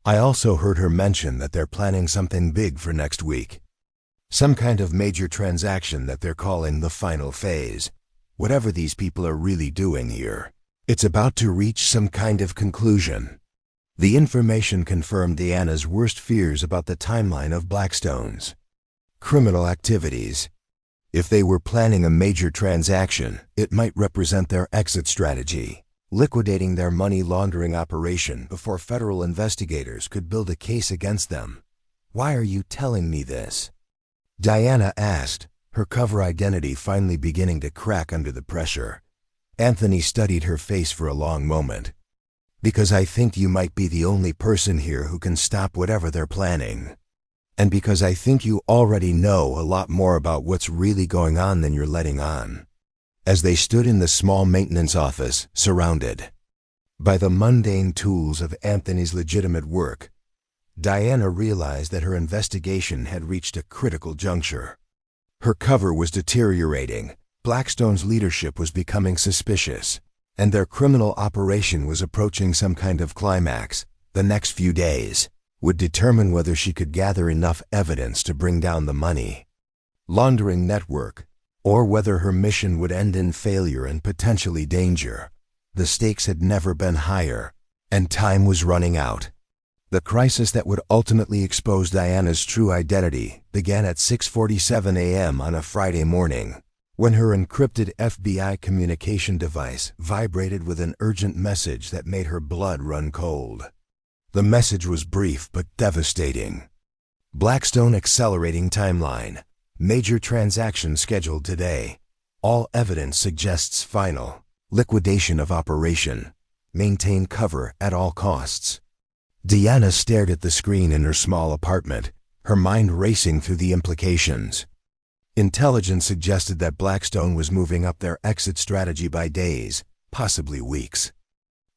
"I also heard her mention that they're planning something big for next week. Some kind of major transaction that they're calling the final phase. Whatever these people are really doing here, it's about to reach some kind of conclusion." The information confirmed Diana's worst fears about the timeline of Blackstone's criminal activities. If they were planning a major transaction, it might represent their exit strategy, liquidating their money laundering operation before federal investigators could build a case against them. "Why are you telling me this?" Diana asked, her cover identity finally beginning to crack under the pressure. Anthony studied her face for a long moment. "Because I think you might be the only person here who can stop whatever they're planning. And because I think you already know a lot more about what's really going on than you're letting on." As they stood in the small maintenance office, surrounded by the mundane tools of Anthony's legitimate work, Diana realized that her investigation had reached a critical juncture. Her cover was deteriorating, Blackstone's leadership was becoming suspicious, and their criminal operation was approaching some kind of climax. The next few days would determine whether she could gather enough evidence to bring down the money laundering network, or whether her mission would end in failure and potentially danger. The stakes had never been higher, and time was running out. The crisis that would ultimately expose Diana's true identity began at 6:47 a.m. on a Friday morning, when her encrypted FBI communication device vibrated with an urgent message that made her blood run cold. The message was brief but devastating. "Blackstone accelerating timeline. Major transaction scheduled today. All evidence suggests final liquidation of operation. Maintain cover at all costs." Diana stared at the screen in her small apartment, her mind racing through the implications. Intelligence suggested that Blackstone was moving up their exit strategy by days, possibly weeks.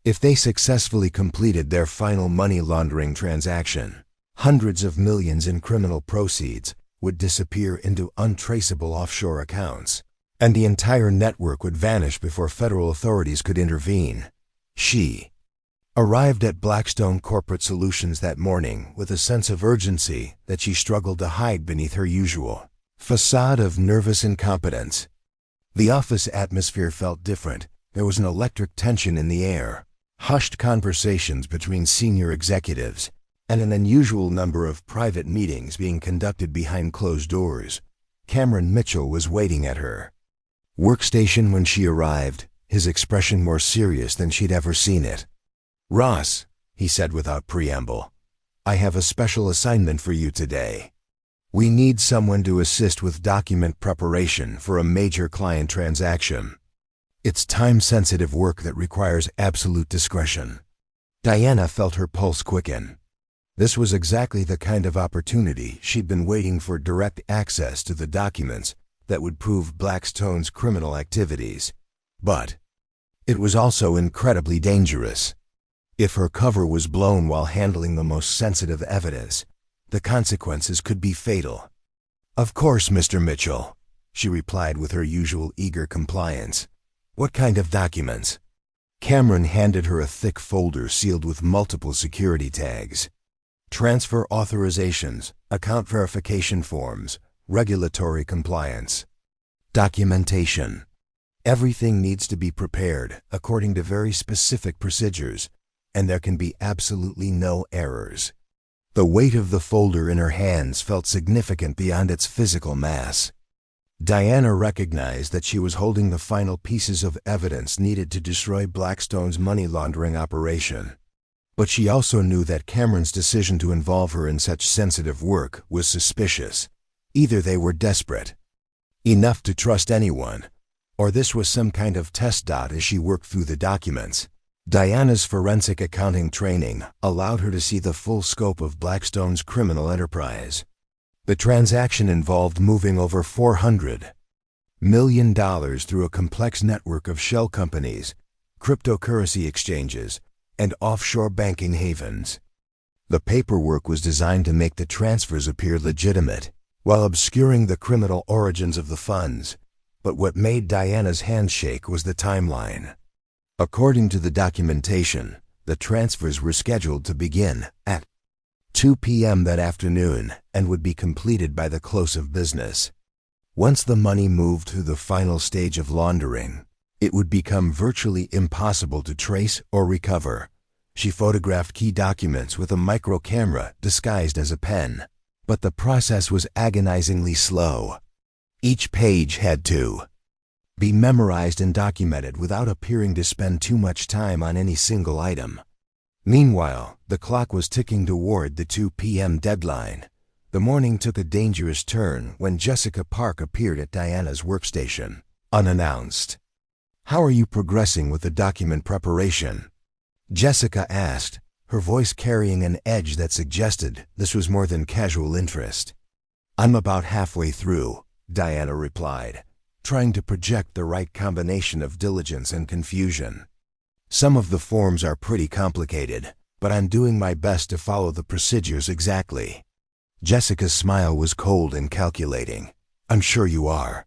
If they successfully completed their final money laundering transaction, hundreds of millions in criminal proceeds would disappear into untraceable offshore accounts, and the entire network would vanish before federal authorities could intervene. She arrived at Blackstone Corporate Solutions that morning with a sense of urgency that she struggled to hide beneath her usual facade of nervous incompetence. The office atmosphere felt different. There was an electric tension in the air, hushed conversations between senior executives, and an unusual number of private meetings being conducted behind closed doors. Cameron Mitchell was waiting at her workstation when she arrived, his expression more serious than she'd ever seen it. "Ross," he said without preamble, "I have a special assignment for you today. We need someone to assist with document preparation for a major client transaction. It's time-sensitive work that requires absolute discretion." Diana felt her pulse quicken. This was exactly the kind of opportunity she'd been waiting for: direct access to the documents that would prove Blackstone's criminal activities. But it was also incredibly dangerous. If her cover was blown while handling the most sensitive evidence, the consequences could be fatal. "Of course, Mr. Mitchell," she replied with her usual eager compliance. "What kind of documents?" Cameron handed her a thick folder sealed with multiple security tags. "Transfer authorizations, account verification forms, regulatory compliance, documentation. Everything needs to be prepared according to very specific procedures, and there can be absolutely no errors." The weight of the folder in her hands felt significant beyond its physical mass. Diana recognized that she was holding the final pieces of evidence needed to destroy Blackstone's money laundering operation. But she also knew that Cameron's decision to involve her in such sensitive work was suspicious. Either they were desperate enough to trust anyone, or this was some kind of test. As she worked through the documents, Diana's forensic accounting training allowed her to see the full scope of Blackstone's criminal enterprise. The transaction involved moving over $400 million through a complex network of shell companies, cryptocurrency exchanges, and offshore banking havens. The paperwork was designed to make the transfers appear legitimate, while obscuring the criminal origins of the funds. But what made Diana's hands shake was the timeline. According to the documentation, the transfers were scheduled to begin at 2 p.m. that afternoon and would be completed by the close of business. Once the money moved through the final stage of laundering, it would become virtually impossible to trace or recover. She photographed key documents with a micro camera disguised as a pen, but the process was agonizingly slow. Each page had to be memorized and documented without appearing to spend too much time on any single item. Meanwhile, the clock was ticking toward the 2 p.m. deadline. The morning took a dangerous turn when Jessica Park appeared at Diana's workstation, unannounced. "How are you progressing with the document preparation?" Jessica asked, her voice carrying an edge that suggested this was more than casual interest. "I'm about halfway through," Diana replied, trying to project the right combination of diligence and confusion. "Some of the forms are pretty complicated, but I'm doing my best to follow the procedures exactly." Jessica's smile was cold and calculating. "I'm sure you are.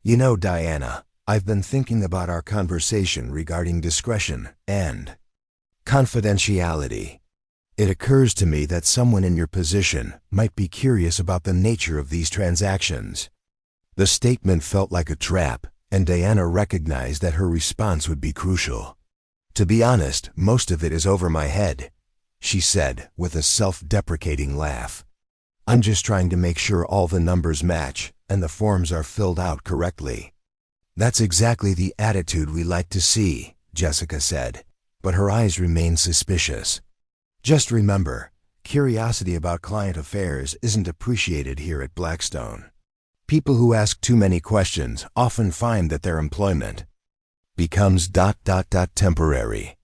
You know, Diana, I've been thinking about our conversation regarding discretion and confidentiality. It occurs to me that someone in your position might be curious about the nature of these transactions." The statement felt like a trap, and Diana recognized that her response would be crucial. "To be honest, most of it is over my head," she said with a self-deprecating laugh. "I'm just trying to make sure all the numbers match and the forms are filled out correctly." "That's exactly the attitude we like to see," Jessica said, but her eyes remained suspicious. "Just remember, curiosity about client affairs isn't appreciated here at Blackstone. People who ask too many questions often find that their employment becomes temporary."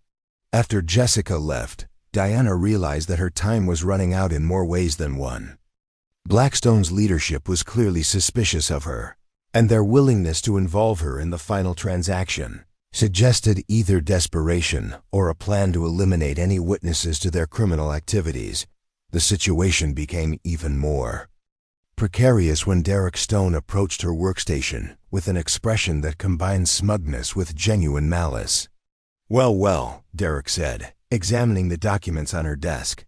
After Jessica left, Diana realized that her time was running out in more ways than one. Blackstone's leadership was clearly suspicious of her, and their willingness to involve her in the final transaction suggested either desperation or a plan to eliminate any witnesses to their criminal activities. The situation became even more precarious when Derek Stone approached her workstation with an expression that combined smugness with genuine malice. Well, Derek said, examining the documents on her desk.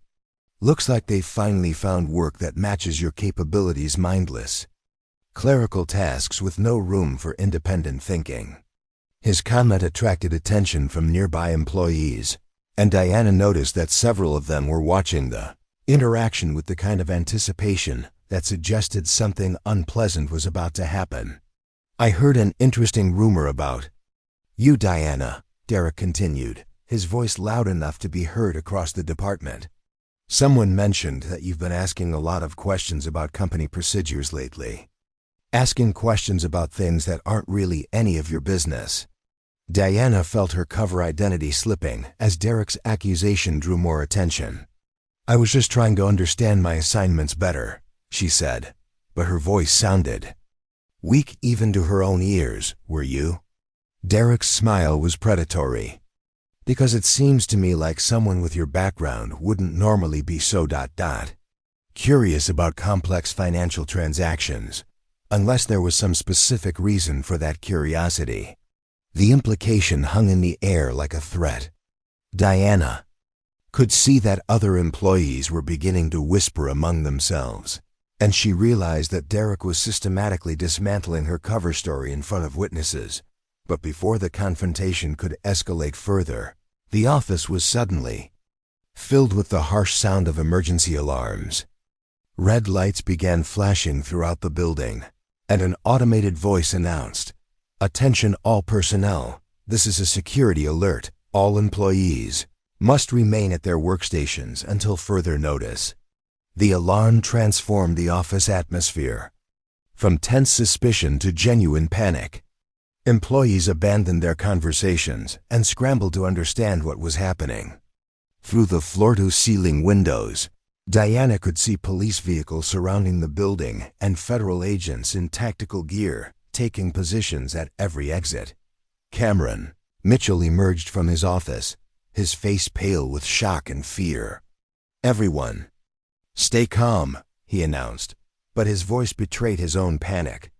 "Looks like they've finally found work that matches your capabilities, mindless clerical tasks with no room for independent thinking." His comment attracted attention from nearby employees, and Diana noticed that several of them were watching the interaction with the kind of anticipation that suggested something unpleasant was about to happen. "I heard an interesting rumor about you, Diana," Derek continued, his voice loud enough to be heard across the department. "Someone mentioned that you've been asking a lot of questions about company procedures lately. Asking questions about things that aren't really any of your business." Diana felt her cover identity slipping as Derek's accusation drew more attention. "I was just trying to understand my assignments better," she said, but her voice sounded weak even to her own ears. "Were you?" Derek's smile was predatory. "Because it seems to me like someone with your background wouldn't normally be so curious about complex financial transactions, unless there was some specific reason for that curiosity." The implication hung in the air like a threat. Diana could see that other employees were beginning to whisper among themselves, and she realized that Derek was systematically dismantling her cover story in front of witnesses. But before the confrontation could escalate further, the office was suddenly filled with the harsh sound of emergency alarms. Red lights began flashing throughout the building, and an automated voice announced, "Attention all personnel, this is a security alert. All employees must remain at their workstations until further notice." The alarm transformed the office atmosphere from tense suspicion to genuine panic. Employees abandoned their conversations and scrambled to understand what was happening. Through the floor-to-ceiling windows, Diana could see police vehicles surrounding the building and federal agents in tactical gear taking positions at every exit. Cameron Mitchell emerged from his office, his face pale with shock and fear. "Everyone, stay calm," he announced, but his voice betrayed his own panic.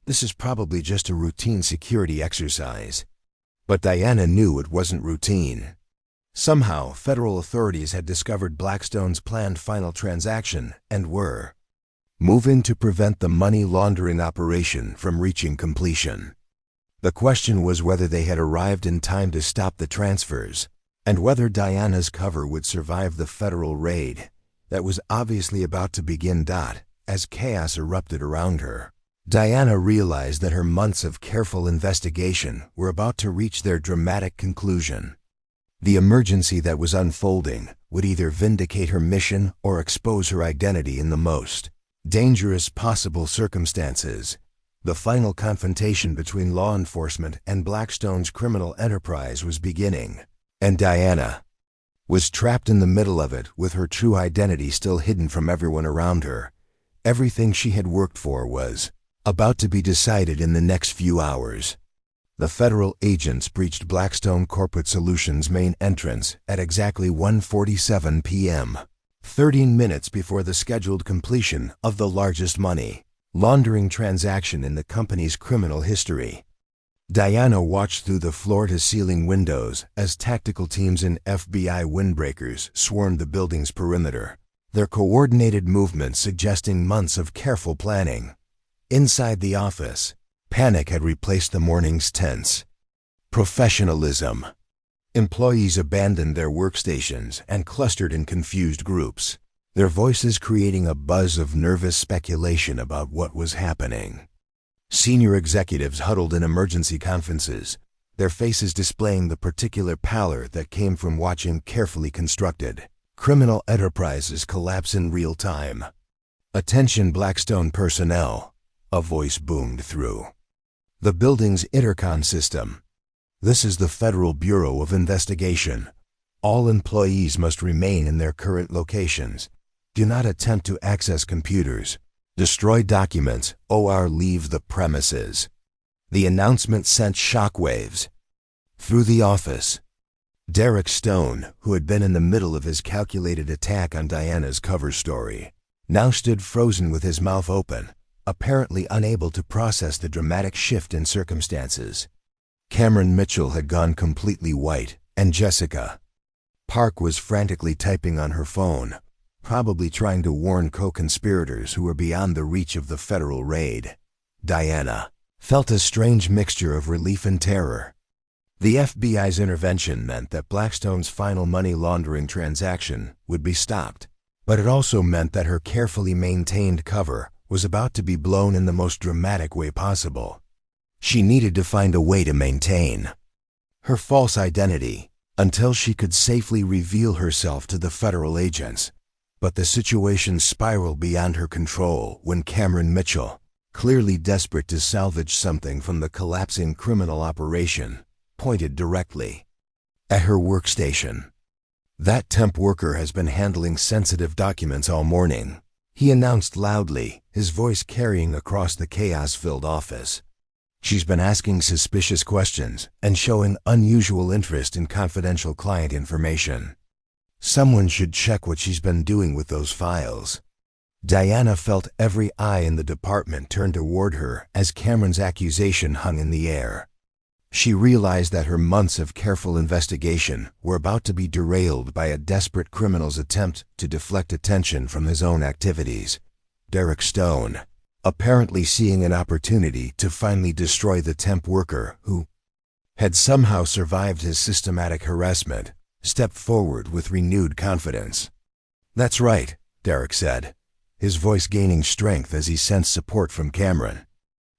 "This is probably just a routine security exercise." But Diana knew it wasn't routine. Somehow, federal authorities had discovered Blackstone's planned final transaction and were moving to prevent the money laundering operation from reaching completion. The question was whether they had arrived in time to stop the transfers, and whether Diana's cover would survive the federal raid that was obviously about to begin. As chaos erupted around her, Diana realized that her months of careful investigation were about to reach their dramatic conclusion. The emergency that was unfolding would either vindicate her mission or expose her identity in the most dangerous possible circumstances. The final confrontation between law enforcement and Blackstone's criminal enterprise was beginning, and Diana was trapped in the middle of it with her true identity still hidden from everyone around her. Everything she had worked for was about to be decided in the next few hours. The federal agents breached Blackstone Corporate Solutions' main entrance at exactly 1:47 p.m., 13 minutes before the scheduled completion of the largest money laundering transaction in the company's criminal history. Diana watched through the floor-to-ceiling windows as tactical teams in FBI windbreakers swarmed the building's perimeter, their coordinated movements suggesting months of careful planning. Inside the office, panic had replaced the morning's tense professionalism. Employees abandoned their workstations and clustered in confused groups, their voices creating a buzz of nervous speculation about what was happening. Senior executives huddled in emergency conferences, their faces displaying the particular pallor that came from watching carefully constructed criminal enterprises collapse in real time. "Attention Blackstone personnel," a voice boomed through the building's intercom system. "This is the Federal Bureau of Investigation. All employees must remain in their current locations. Do not attempt to access computers. Destroy documents or leave the premises." The announcement sent shockwaves through the office. Derek Stone, who had been in the middle of his calculated attack on Diana's cover story, now stood frozen with his mouth open, apparently unable to process the dramatic shift in circumstances. Cameron Mitchell had gone completely white, and Jessica Park was frantically typing on her phone, probably trying to warn co-conspirators who were beyond the reach of the federal raid. Diana felt a strange mixture of relief and terror. The FBI's intervention meant that Blackstone's final money laundering transaction would be stopped, but it also meant that her carefully maintained cover was about to be blown in the most dramatic way possible. She needed to find a way to maintain her false identity until she could safely reveal herself to the federal agents. But the situation spiraled beyond her control when Cameron Mitchell, clearly desperate to salvage something from the collapsing criminal operation, pointed directly at her workstation. "That temp worker has been handling sensitive documents all morning," he announced loudly, his voice carrying across the chaos-filled office. "She's been asking suspicious questions and showing unusual interest in confidential client information. Someone should check what she's been doing with those files." Diana felt every eye in the department turn toward her as Cameron's accusation hung in the air. She realized that her months of careful investigation were about to be derailed by a desperate criminal's attempt to deflect attention from his own activities. Derek Stone, apparently seeing an opportunity to finally destroy the temp worker who had somehow survived his systematic harassment, stepped forward with renewed confidence. "That's right," Derek said, his voice gaining strength as he sensed support from Cameron.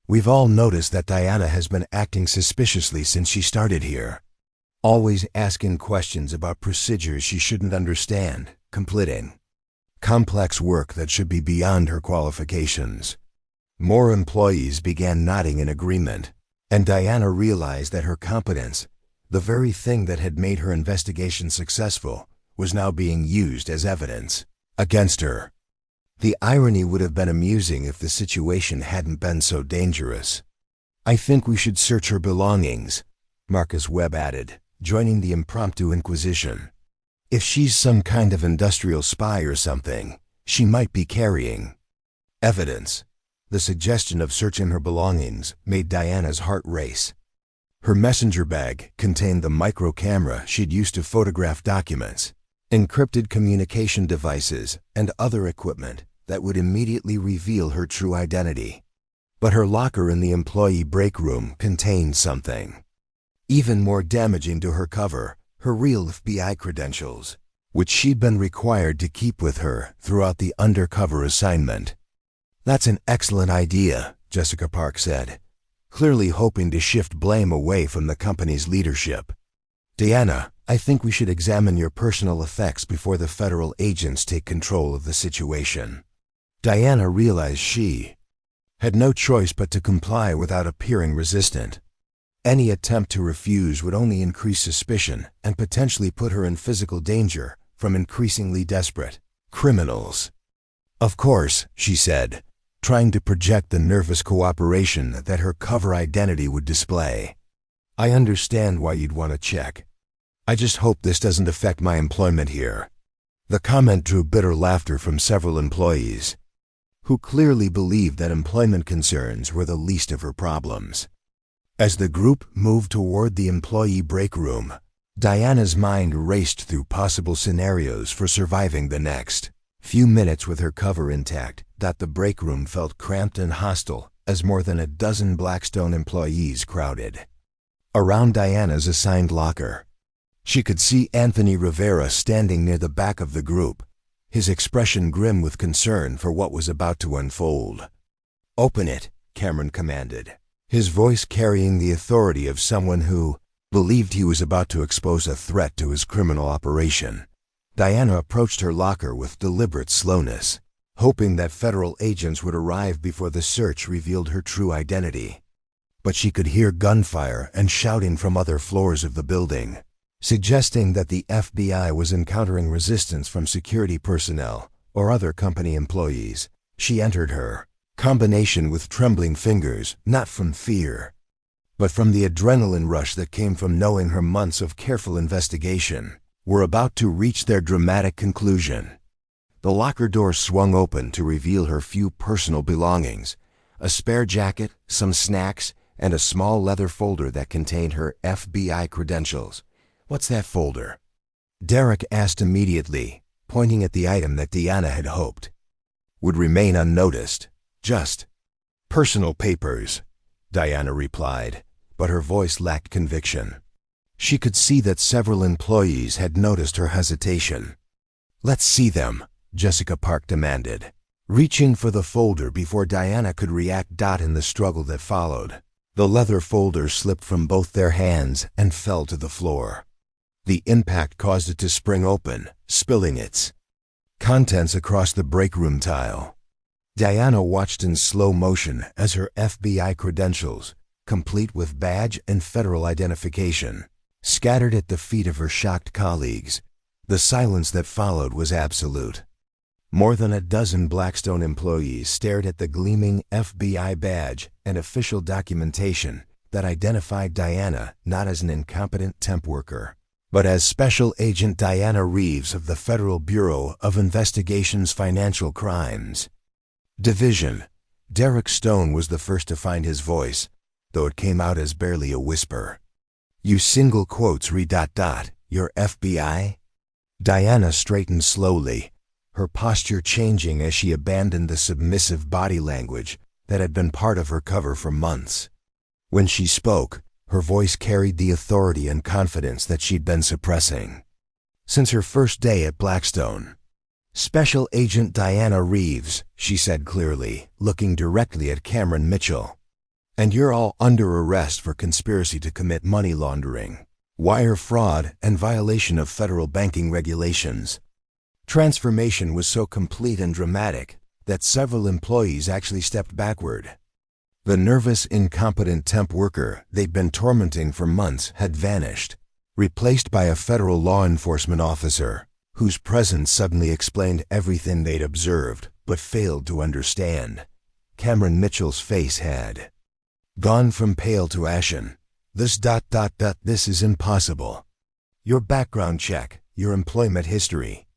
"We've all noticed that Diana has been acting suspiciously since she started here. Always asking questions about procedures she shouldn't understand, completing complex work that should be beyond her qualifications." More employees began nodding in agreement, and Diana realized that her competence, the very thing that had made her investigation successful, was now being used as evidence against her. The irony would have been amusing if the situation hadn't been so dangerous. "I think we should search her belongings," Marcus Webb added, joining the impromptu inquisition. "If she's some kind of industrial spy or something, she might be carrying evidence." The suggestion of searching her belongings made Diana's heart race. Her messenger bag contained the micro camera she'd used to photograph documents, encrypted communication devices, and other equipment that would immediately reveal her true identity. But her locker in the employee break room contained something even more damaging to her cover, her real FBI credentials, which she'd been required to keep with her throughout the undercover assignment. "That's an excellent idea," Jessica Park said, clearly hoping to shift blame away from the company's leadership. "Diana, I think we should examine your personal effects before the federal agents take control of the situation." Diana realized she had no choice but to comply without appearing resistant. Any attempt to refuse would only increase suspicion and potentially put her in physical danger from increasingly desperate criminals. "Of course," she said, trying to project the nervous cooperation that her cover identity would display. "I understand why you'd want to check. I just hope this doesn't affect my employment here." The comment drew bitter laughter from several employees, who clearly believed that employment concerns were the least of her problems. As the group moved toward the employee break room, Diana's mind raced through possible scenarios for surviving the next few minutes with her cover intact. The break room felt cramped and hostile as more than a dozen Blackstone employees crowded around Diana's assigned locker. She could see Anthony Rivera standing near the back of the group, his expression grim with concern for what was about to unfold. "Open it," Cameron commanded, his voice carrying the authority of someone who believed he was about to expose a threat to his criminal operation. Diana approached her locker with deliberate slowness, hoping that federal agents would arrive before the search revealed her true identity. But she could hear gunfire and shouting from other floors of the building, suggesting that the FBI was encountering resistance from security personnel or other company employees. She entered her combination with trembling fingers, not from fear, but from the adrenaline rush that came from knowing her months of careful investigation were about to reach their dramatic conclusion. The locker door swung open to reveal her few personal belongings, a spare jacket, some snacks, and a small leather folder that contained her FBI credentials. "What's that folder?" Derek asked immediately, pointing at the item that Diana had hoped would remain unnoticed. "Just personal papers," Diana replied, but her voice lacked conviction. She could see that several employees had noticed her hesitation. "Let's see them," Jessica Park demanded, reaching for the folder before Diana could react. In the struggle that followed, the leather folder slipped from both their hands and fell to the floor. The impact caused it to spring open, spilling its contents across the break room tile. Diana watched in slow motion as her FBI credentials, complete with badge and federal identification, scattered at the feet of her shocked colleagues. The silence that followed was absolute. More than a dozen Blackstone employees stared at the gleaming FBI badge and official documentation that identified Diana not as an incompetent temp worker, but as Special Agent Diana Reeves of the Federal Bureau of Investigation's Financial Crimes Division. Derek Stone was the first to find his voice, though it came out as barely a whisper. "You single quotes your FBI?" Diana straightened slowly, her posture changing as she abandoned the submissive body language that had been part of her cover for months. When she spoke, her voice carried the authority and confidence that she'd been suppressing since her first day at Blackstone. "Special Agent Diana Reeves," she said clearly, looking directly at Cameron Mitchell. "And you're all under arrest for conspiracy to commit money laundering, wire fraud, and violation of federal banking regulations." Transformation was so complete and dramatic that several employees actually stepped backward. The nervous, incompetent temp worker they'd been tormenting for months had vanished, replaced by a federal law enforcement officer whose presence suddenly explained everything they'd observed but failed to understand. Cameron Mitchell's face had gone from pale to ashen. This is impossible. Your background check, your employment history,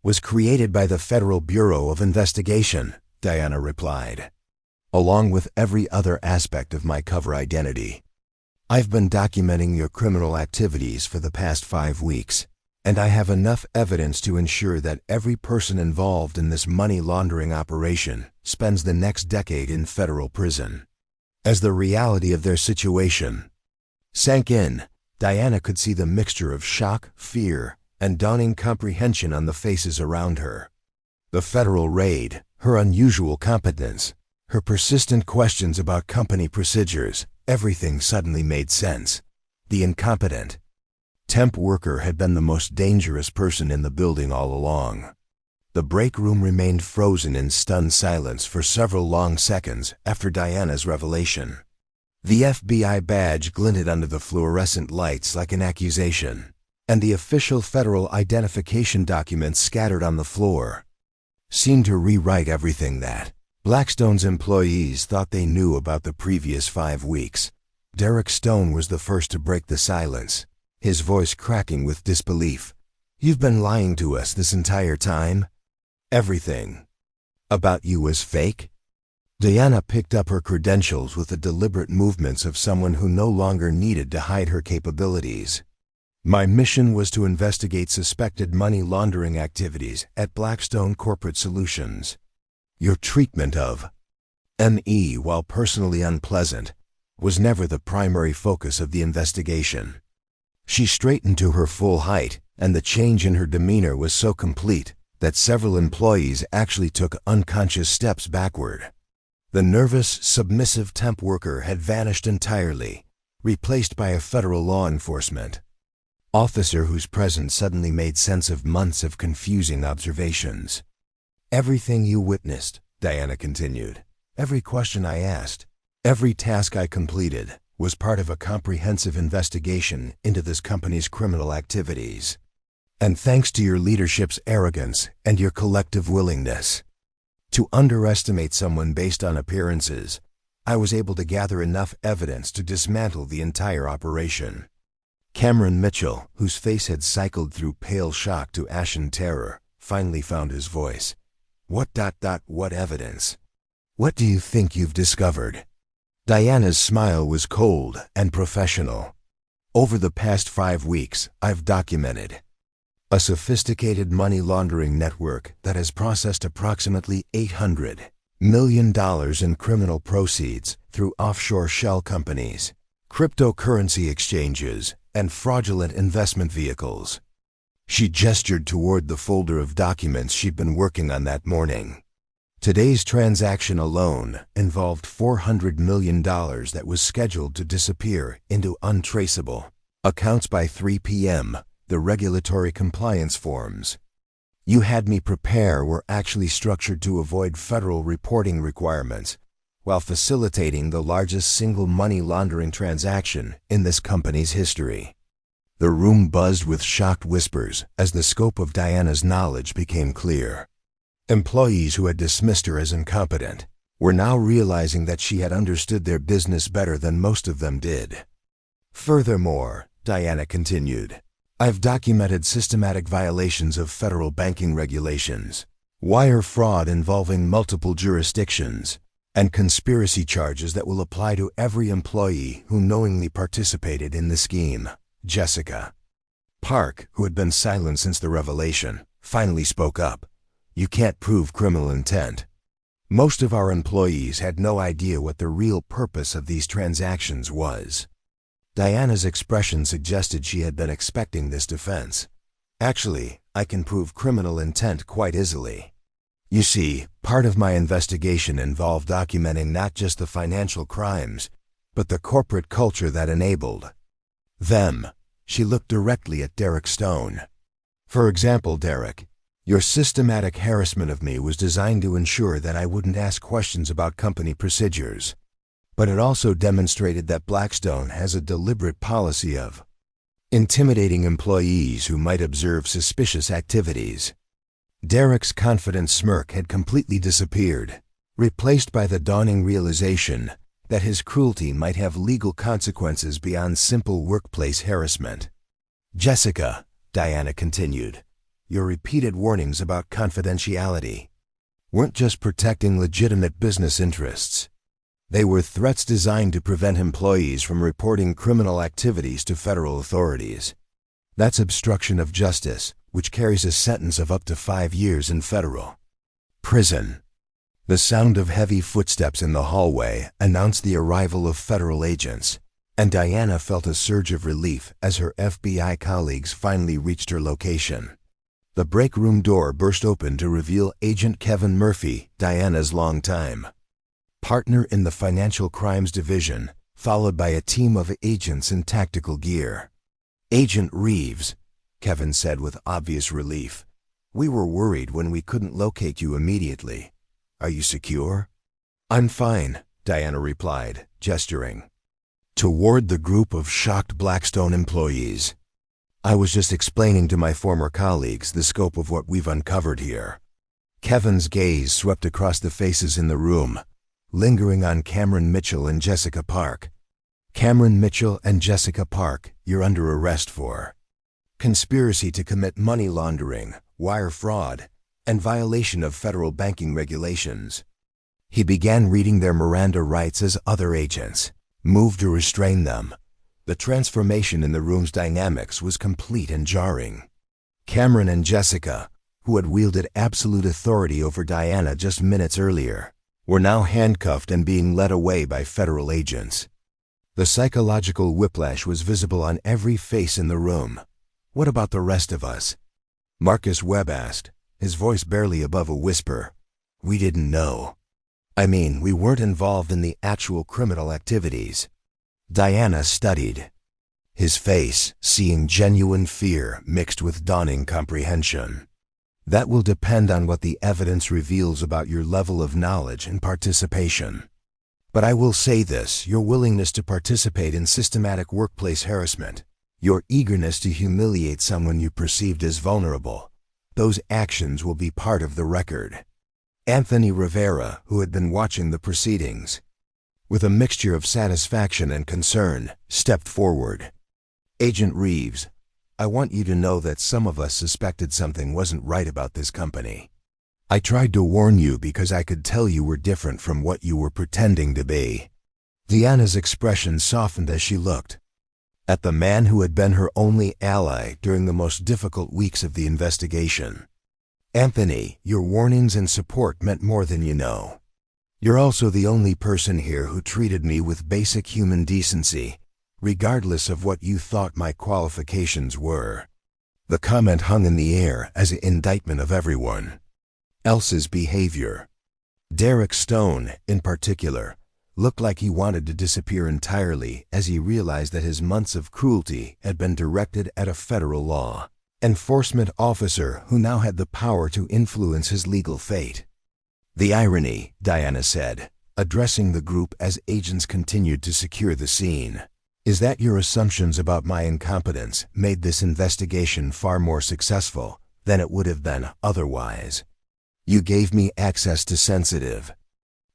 was created by the Federal Bureau of Investigation," Diana replied, "along with every other aspect of my cover identity. I've been documenting your criminal activities for the past 5 weeks, and I have enough evidence to ensure that every person involved in this money laundering operation spends the next decade in federal prison." As the reality of their situation sank in, Diana could see the mixture of shock, fear, and dawning comprehension on the faces around her. The federal raid, her unusual competence, her persistent questions about company procedures, everything suddenly made sense. The incompetent temp worker had been the most dangerous person in the building all along. The break room remained frozen in stunned silence for several long seconds after Diana's revelation. The FBI badge glinted under the fluorescent lights like an accusation, and the official federal identification documents scattered on the floor seemed to rewrite everything that Blackstone's employees thought they knew about the previous 5 weeks. Derek Stone was the first to break the silence, his voice cracking with disbelief. "You've been lying to us this entire time? Everything about you was fake?" Diana picked up her credentials with the deliberate movements of someone who no longer needed to hide her capabilities. "My mission was to investigate suspected money laundering activities at Blackstone Corporate Solutions. Your treatment of ME, while personally unpleasant, was never the primary focus of the investigation." She straightened to her full height, and the change in her demeanor was so complete that several employees actually took unconscious steps backward. The nervous, submissive temp worker had vanished entirely, replaced by a federal law enforcement officer whose presence suddenly made sense of months of confusing observations. "Everything you witnessed," Diana continued, "every question I asked, every task I completed, was part of a comprehensive investigation into this company's criminal activities. And thanks to your leadership's arrogance and your collective willingness to underestimate someone based on appearances, I was able to gather enough evidence to dismantle the entire operation." Cameron Mitchell, whose face had cycled through pale shock to ashen terror, finally found his voice. What evidence? What do you think you've discovered?" Diana's smile was cold and professional. "Over the past 5 weeks, I've documented a sophisticated money laundering network that has processed approximately $800 million in criminal proceeds through offshore shell companies, cryptocurrency exchanges, and fraudulent investment vehicles." She gestured toward the folder of documents she'd been working on that morning. Today's transaction alone involved $400 million that was scheduled to disappear into untraceable accounts by 3 p.m., the regulatory compliance forms you had me prepare were actually structured to avoid federal reporting requirements while facilitating the largest single money laundering transaction in this company's history. The room buzzed with shocked whispers as the scope of Diana's knowledge became clear. Employees who had dismissed her as incompetent were now realizing that she had understood their business better than most of them did. "Furthermore," Diana continued, "I've documented systematic violations of federal banking regulations, wire fraud involving multiple jurisdictions, and conspiracy charges that will apply to every employee who knowingly participated in the scheme." Jessica Park, who had been silent since the revelation, finally spoke up. "You can't prove criminal intent. Most of our employees had no idea what the real purpose of these transactions was." Diana's expression suggested she had been expecting this defense. "Actually, I can prove criminal intent quite easily. You see, part of my investigation involved documenting not just the financial crimes, but the corporate culture that enabled them." She looked directly at Derek Stone. "For example, Derek, your systematic harassment of me was designed to ensure that I wouldn't ask questions about company procedures. But it also demonstrated that Blackstone has a deliberate policy of intimidating employees who might observe suspicious activities." Derek's confident smirk had completely disappeared, replaced by the dawning realization that his cruelty might have legal consequences beyond simple workplace harassment. "Jessica," Diana continued, "your repeated warnings about confidentiality weren't just protecting legitimate business interests. They were threats designed to prevent employees from reporting criminal activities to federal authorities. That's obstruction of justice, which carries a sentence of up to 5 years in federal prison." The sound of heavy footsteps in the hallway announced the arrival of federal agents. And Diana felt a surge of relief as her FBI colleagues finally reached her location. The break room door burst open to reveal Agent Kevin Murphy, Diana's longtime partner in the Financial Crimes Division, followed by a team of agents in tactical gear. "Agent Reeves," Kevin said with obvious relief. "We were worried when we couldn't locate you immediately. Are you secure?" "I'm fine," Diana replied, gesturing toward the group of shocked Blackstone employees. "I was just explaining to my former colleagues the scope of what we've uncovered here." Kevin's gaze swept across the faces in the room, lingering on Cameron Mitchell and Jessica Park. "Cameron Mitchell and Jessica Park, you're under arrest for conspiracy to commit money laundering, wire fraud, and violation of federal banking regulations." He began reading their Miranda rights as other agents moved to restrain them. The transformation in the room's dynamics was complete and jarring. Cameron and Jessica, who had wielded absolute authority over Diana just minutes earlier, were now handcuffed and being led away by federal agents. The psychological whiplash was visible on every face in the room. "What about the rest of us?" Marcus Webb asked, his voice barely above a whisper. "We didn't know. I mean, we weren't involved in the actual criminal activities." Diana studied his face, seeing genuine fear mixed with dawning comprehension. "That will depend on what the evidence reveals about your level of knowledge and participation. But I will say this, your willingness to participate in systematic workplace harassment, your eagerness to humiliate someone you perceived as vulnerable, those actions will be part of the record." Anthony Rivera, who had been watching the proceedings with a mixture of satisfaction and concern, stepped forward. "Agent Reeves, I want you to know that some of us suspected something wasn't right about this company. I tried to warn you because I could tell you were different from what you were pretending to be." Diana's expression softened as she looked at the man who had been her only ally during the most difficult weeks of the investigation. "Anthony, your warnings and support meant more than you know. You're also the only person here who treated me with basic human decency, regardless of what you thought my qualifications were." The comment hung in the air as an indictment of everyone else's behavior. Derek Stone, in particular, looked like he wanted to disappear entirely as he realized that his months of cruelty had been directed at a federal law enforcement officer who now had the power to influence his legal fate. "The irony," Diana said, addressing the group as agents continued to secure the scene, "is that your assumptions about my incompetence made this investigation far more successful than it would have been otherwise. You gave me access to sensitive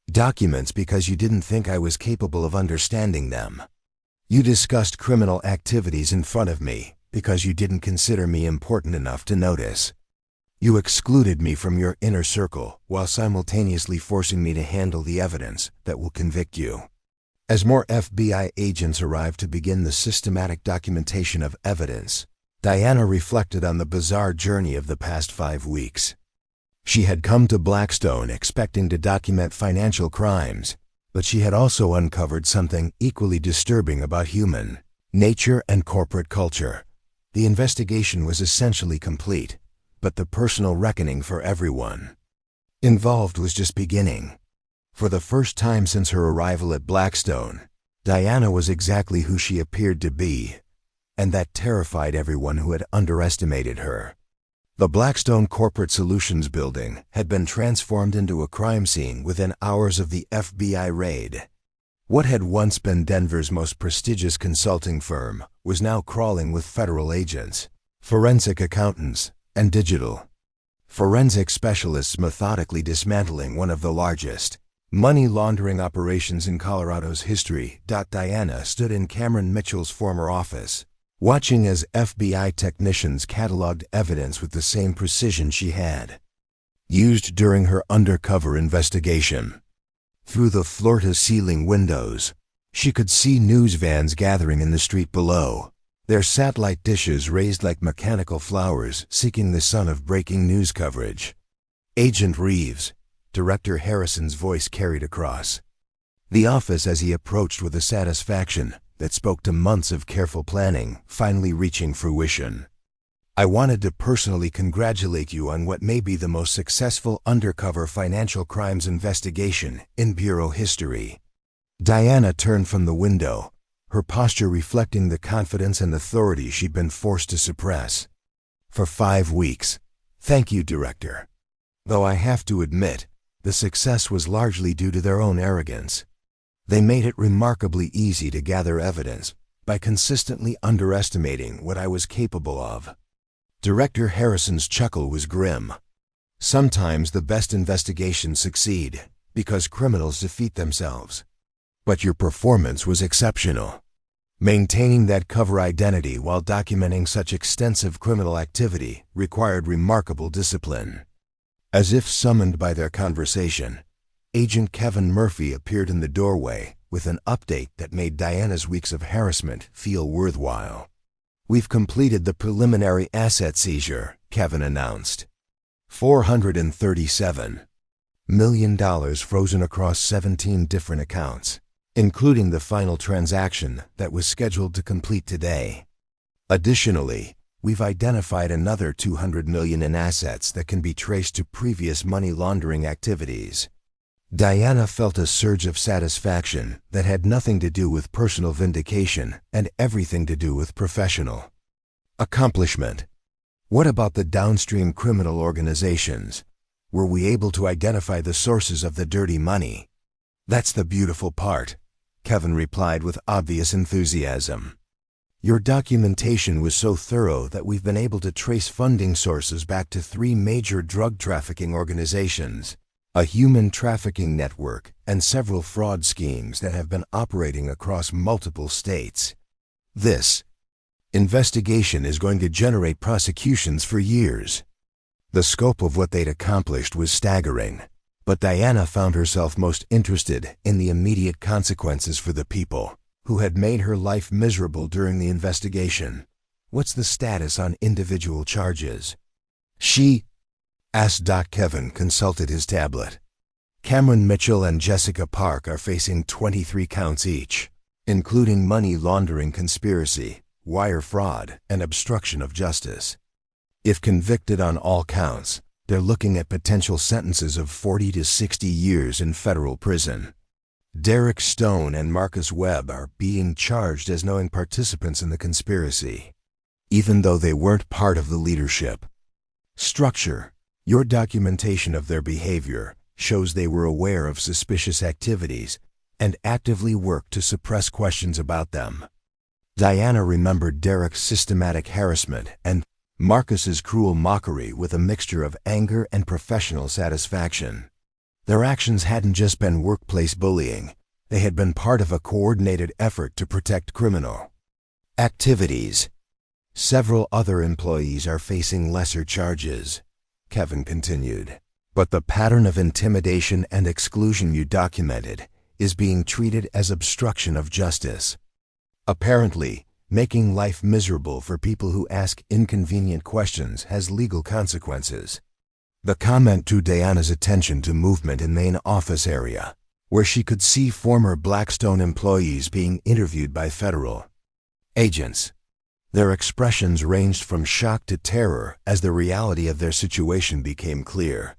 documents because you didn't think I was capable of understanding them. You discussed criminal activities in front of me because you didn't consider me important enough to notice. You excluded me from your inner circle while simultaneously forcing me to handle the evidence that will convict you." As more FBI agents arrived to begin the systematic documentation of evidence, Diana reflected on the bizarre journey of the past 5 weeks. She had come to Blackstone expecting to document financial crimes, but she had also uncovered something equally disturbing about human nature and corporate culture. The investigation was essentially complete, but the personal reckoning for everyone involved was just beginning. For the first time since her arrival at Blackstone, Diana was exactly who she appeared to be, and that terrified everyone who had underestimated her. The Blackstone Corporate Solutions building had been transformed into a crime scene within hours of the FBI raid. What had once been Denver's most prestigious consulting firm was now crawling with federal agents, forensic accountants, and digital forensic specialists methodically dismantling one of the largest money laundering operations in Colorado's history. Diana stood in Cameron Mitchell's former office, watching as FBI technicians cataloged evidence with the same precision she had used during her undercover investigation. Through the floor-to-ceiling windows, she could see news vans gathering in the street below, their satellite dishes raised like mechanical flowers seeking the sun of breaking news coverage. "Agent Reeves," Director Harrison's voice carried across the office as he approached with a satisfaction that spoke to months of careful planning finally reaching fruition. I wanted to personally congratulate you on what may be the most successful undercover financial crimes investigation in Bureau history. Diana turned from the window, her posture reflecting the confidence and authority she'd been forced to suppress. For 5 weeks. Thank you, Director. Though I have to admit, the success was largely due to their own arrogance. They made it remarkably easy to gather evidence by consistently underestimating what I was capable of. Director Harrison's chuckle was grim. Sometimes the best investigations succeed because criminals defeat themselves. But your performance was exceptional. Maintaining that cover identity while documenting such extensive criminal activity required remarkable discipline. As if summoned by their conversation, Agent Kevin Murphy appeared in the doorway with an update that made Diana's weeks of harassment feel worthwhile. We've completed the preliminary asset seizure, Kevin announced. $437 million frozen across 17 different accounts, including the final transaction that was scheduled to complete today. Additionally, we've identified another $200 million in assets that can be traced to previous money laundering activities. Diana felt a surge of satisfaction that had nothing to do with personal vindication and everything to do with professional accomplishment. What about the downstream criminal organizations? Were we able to identify the sources of the dirty money? That's the beautiful part, Kevin replied with obvious enthusiasm. Your documentation was so thorough that we've been able to trace funding sources back to 3 major drug trafficking organizations, a human trafficking network, and several fraud schemes that have been operating across multiple states. This investigation is going to generate prosecutions for years. The scope of what they'd accomplished was staggering, but Diana found herself most interested in the immediate consequences for the people who had made her life miserable during the investigation. What's the status on individual charges? She asked. Kevin consulted his tablet. Cameron Mitchell and Jessica Park are facing 23 counts each, including money laundering conspiracy, wire fraud, and obstruction of justice. If convicted on all counts, they're looking at potential sentences of 40 to 60 years in federal prison. Derek Stone and Marcus Webb are being charged as knowing participants in the conspiracy, even though they weren't part of the leadership structure. Your documentation of their behavior shows they were aware of suspicious activities and actively worked to suppress questions about them. Diana remembered Derek's systematic harassment and Marcus's cruel mockery with a mixture of anger and professional satisfaction. Their actions hadn't just been workplace bullying, they had been part of a coordinated effort to protect criminal activities. Several other employees are facing lesser charges, Kevin continued, but the pattern of intimidation and exclusion you documented is being treated as obstruction of justice. Apparently, making life miserable for people who ask inconvenient questions has legal consequences. The comment drew Diana's attention to movement in main office area, where she could see former Blackstone employees being interviewed by federal agents. Their expressions ranged from shock to terror as the reality of their situation became clear.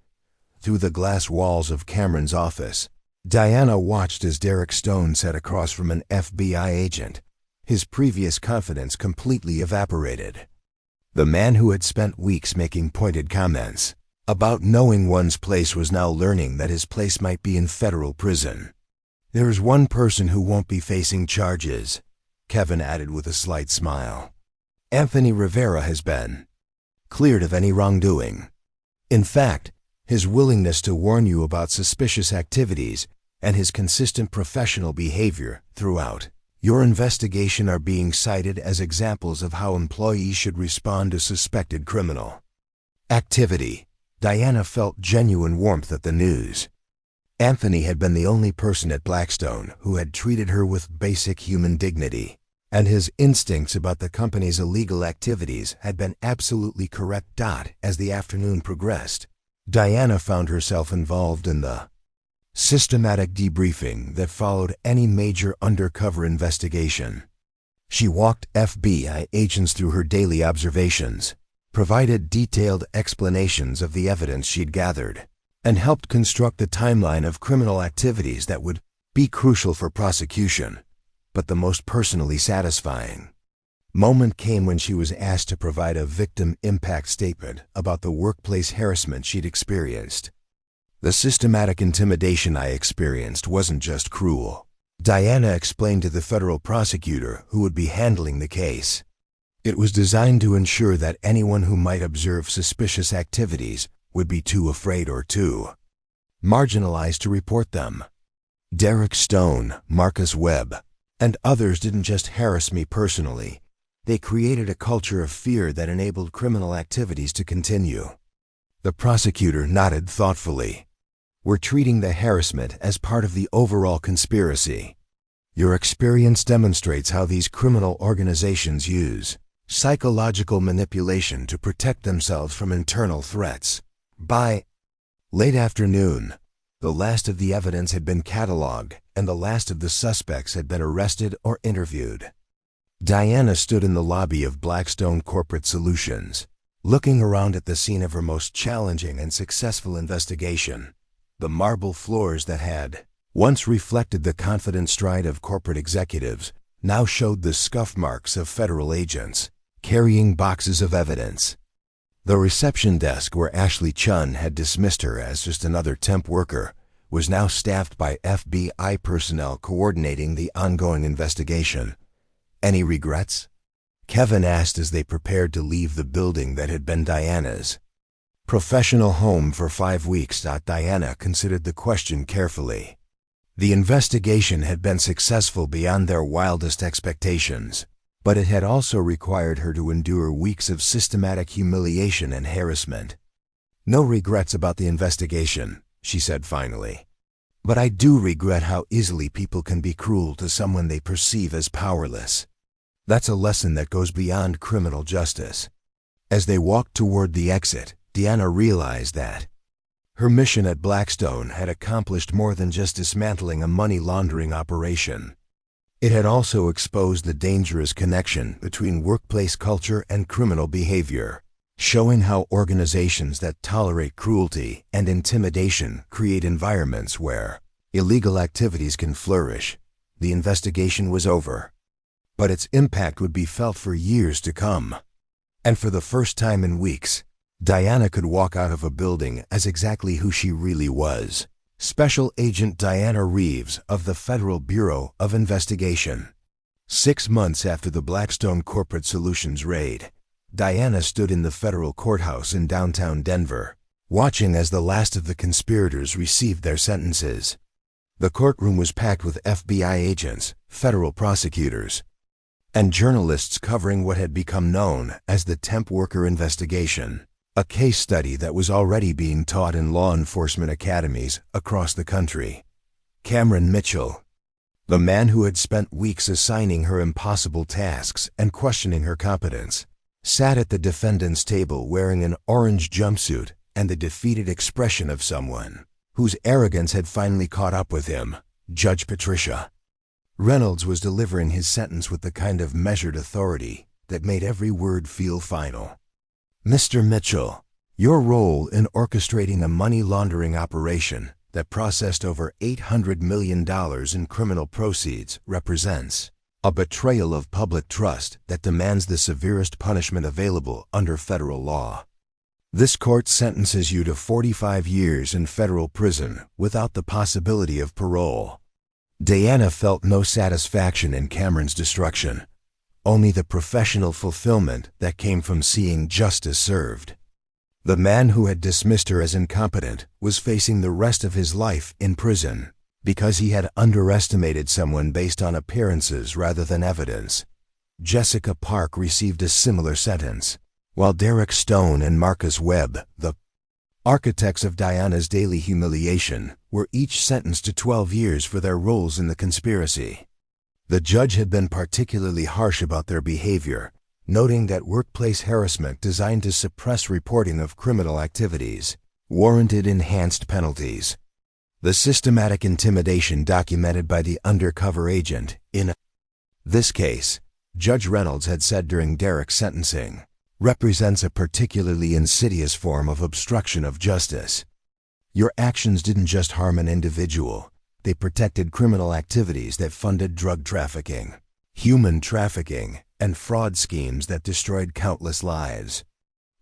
Through the glass walls of Cameron's office, Diana watched as Derek Stone sat across from an FBI agent, his previous confidence completely evaporated. The man who had spent weeks making pointed comments about knowing one's place was now learning that his place might be in federal prison. There is one person who won't be facing charges, Kevin added with a slight smile. Anthony Rivera has been cleared of any wrongdoing. In fact, his willingness to warn you about suspicious activities and his consistent professional behavior throughout your investigation are being cited as examples of how employees should respond to suspected criminal activity. Diana felt genuine warmth at the news. Anthony had been the only person at Blackstone who had treated her with basic human dignity, and his instincts about the company's illegal activities had been absolutely correct. As the afternoon progressed, Diana found herself involved in the systematic debriefing that followed any major undercover investigation. She walked FBI agents through her daily observations, provided detailed explanations of the evidence she'd gathered, and helped construct the timeline of criminal activities that would be crucial for prosecution, but the most personally satisfying moment came when she was asked to provide a victim impact statement about the workplace harassment she'd experienced. "The systematic intimidation I experienced wasn't just cruel," Diana explained to the federal prosecutor who would be handling the case. "It was designed to ensure that anyone who might observe suspicious activities would be too afraid or too marginalized to report them. Derek Stone, Marcus Webb, and others didn't just harass me personally. They created a culture of fear that enabled criminal activities to continue." The prosecutor nodded thoughtfully. "We're treating the harassment as part of the overall conspiracy. Your experience demonstrates how these criminal organizations use psychological manipulation to protect themselves from internal threats." By late afternoon, the last of the evidence had been cataloged and the last of the suspects had been arrested or interviewed. Diana stood in the lobby of Blackstone Corporate Solutions, looking around at the scene of her most challenging and successful investigation. The marble floors that had once reflected the confident stride of corporate executives now showed the scuff marks of federal agents carrying boxes of evidence. The reception desk where Ashley Chun had dismissed her as just another temp worker was now staffed by FBI personnel coordinating the ongoing investigation. "Any regrets?" Kevin asked as they prepared to leave the building that had been Diana's professional home for 5 weeks. Diana considered the question carefully. The investigation had been successful beyond their wildest expectations, but it had also required her to endure weeks of systematic humiliation and harassment. "No regrets about the investigation," she said finally. "But I do regret how easily people can be cruel to someone they perceive as powerless. That's a lesson that goes beyond criminal justice." As they walked toward the exit, Diana realized that her mission at Blackstone had accomplished more than just dismantling a money laundering operation. It had also exposed the dangerous connection between workplace culture and criminal behavior, showing how organizations that tolerate cruelty and intimidation create environments where illegal activities can flourish. The investigation was over, but its impact would be felt for years to come. And for the first time in weeks, Diana could walk out of a building as exactly who she really was: Special Agent Diana Reeves of the Federal Bureau of Investigation. 6 months after the Blackstone Corporate Solutions raid, Diana stood in the federal courthouse in downtown Denver, watching as the last of the conspirators received their sentences. The courtroom was packed with FBI agents, federal prosecutors, and journalists covering what had become known as the temp worker investigation, a case study that was already being taught in law enforcement academies across the country. Cameron Mitchell, the man who had spent weeks assigning her impossible tasks and questioning her competence, sat at the defendant's table wearing an orange jumpsuit and the defeated expression of someone whose arrogance had finally caught up with him. Judge Patricia Reynolds was delivering his sentence with the kind of measured authority that made every word feel final. "Mr. Mitchell, your role in orchestrating a money laundering operation that processed over $800 million in criminal proceeds represents a betrayal of public trust that demands the severest punishment available under federal law. This court sentences you to 45 years in federal prison without the possibility of parole." Diana felt no satisfaction in Cameron's destruction, only the professional fulfillment that came from seeing justice served. The man who had dismissed her as incompetent was facing the rest of his life in prison because he had underestimated someone based on appearances rather than evidence. Jessica Park received a similar sentence, while Derek Stone and Marcus Webb, the architects of Diana's daily humiliation, were each sentenced to 12 years for their roles in the conspiracy. The judge had been particularly harsh about their behavior, noting that workplace harassment designed to suppress reporting of criminal activities warranted enhanced penalties. The systematic intimidation documented by the undercover agent in this case, Judge Reynolds had said during Derek's sentencing, represents a particularly insidious form of obstruction of justice. Your actions didn't just harm an individual, they protected criminal activities that funded drug trafficking, human trafficking, and fraud schemes that destroyed countless lives.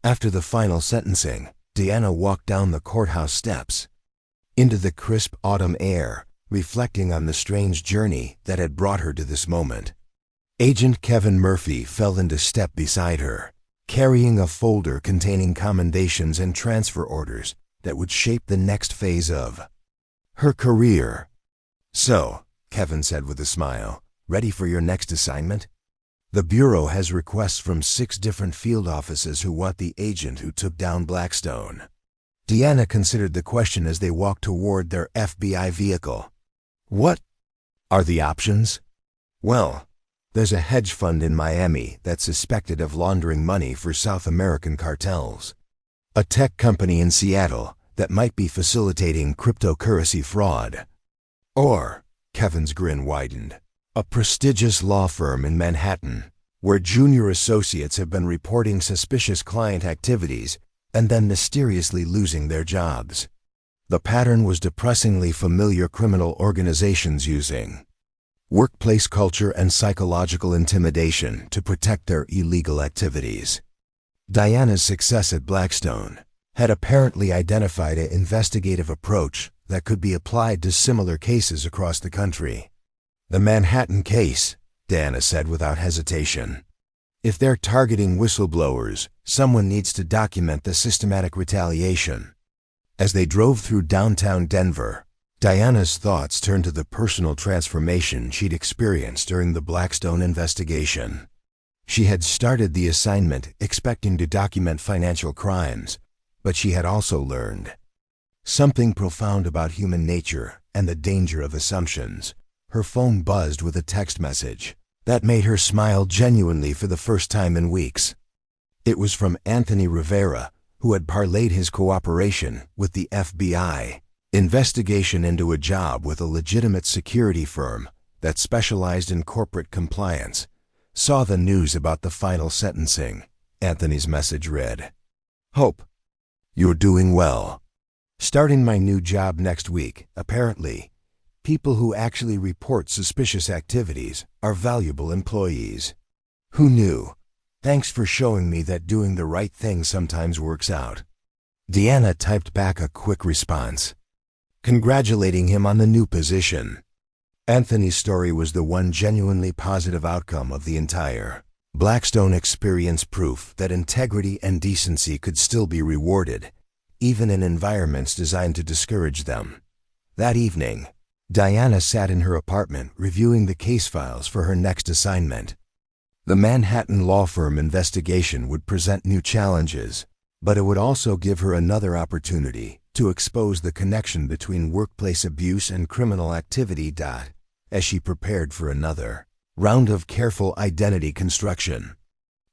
After the final sentencing, Deanna walked down the courthouse steps into the crisp autumn air, reflecting on the strange journey that had brought her to this moment. Agent Kevin Murphy fell into step beside her, carrying a folder containing commendations and transfer orders that would shape the next phase of her career. "So," Kevin said with a smile, "ready for your next assignment? The Bureau has requests from 6 different field offices who want the agent who took down Blackstone." Deanna considered the question as they walked toward their FBI vehicle. "What are the options?" "Well, there's a hedge fund in Miami that's suspected of laundering money for South American cartels. A tech company in Seattle that might be facilitating cryptocurrency fraud. Or," Kevin's grin widened, "a prestigious law firm in Manhattan where junior associates have been reporting suspicious client activities and then mysteriously losing their jobs." The pattern was depressingly familiar. Criminal organizations using workplace culture and psychological intimidation to protect their illegal activities. Diana's success at Blackstone had apparently identified an investigative approach that could be applied to similar cases across the country. "The Manhattan case," Diana said without hesitation. "If they're targeting whistleblowers, someone needs to document the systematic retaliation." As they drove through downtown Denver, Diana's thoughts turned to the personal transformation she'd experienced during the Blackstone investigation. She had started the assignment expecting to document financial crimes, but she had also learned something profound about human nature and the danger of assumptions. Her phone buzzed with a text message that made her smile genuinely for the first time in weeks. It was from Anthony Rivera, who had parlayed his cooperation with the FBI investigation into a job with a legitimate security firm that specialized in corporate compliance. "Saw the news about the final sentencing," Anthony's message read. "Hope you're doing well. Starting my new job next week. Apparently, people who actually report suspicious activities are valuable employees. Who knew? Thanks for showing me that doing the right thing sometimes works out." Deanna typed back a quick response, congratulating him on the new position. Anthony's story was the one genuinely positive outcome of the entire Blackstone experience, proof that integrity and decency could still be rewarded, even in environments designed to discourage them. That evening, Diana sat in her apartment reviewing the case files for her next assignment. The Manhattan law firm investigation would present new challenges, but it would also give her another opportunity to expose the connection between workplace abuse and criminal activity. As she prepared for another round of careful identity construction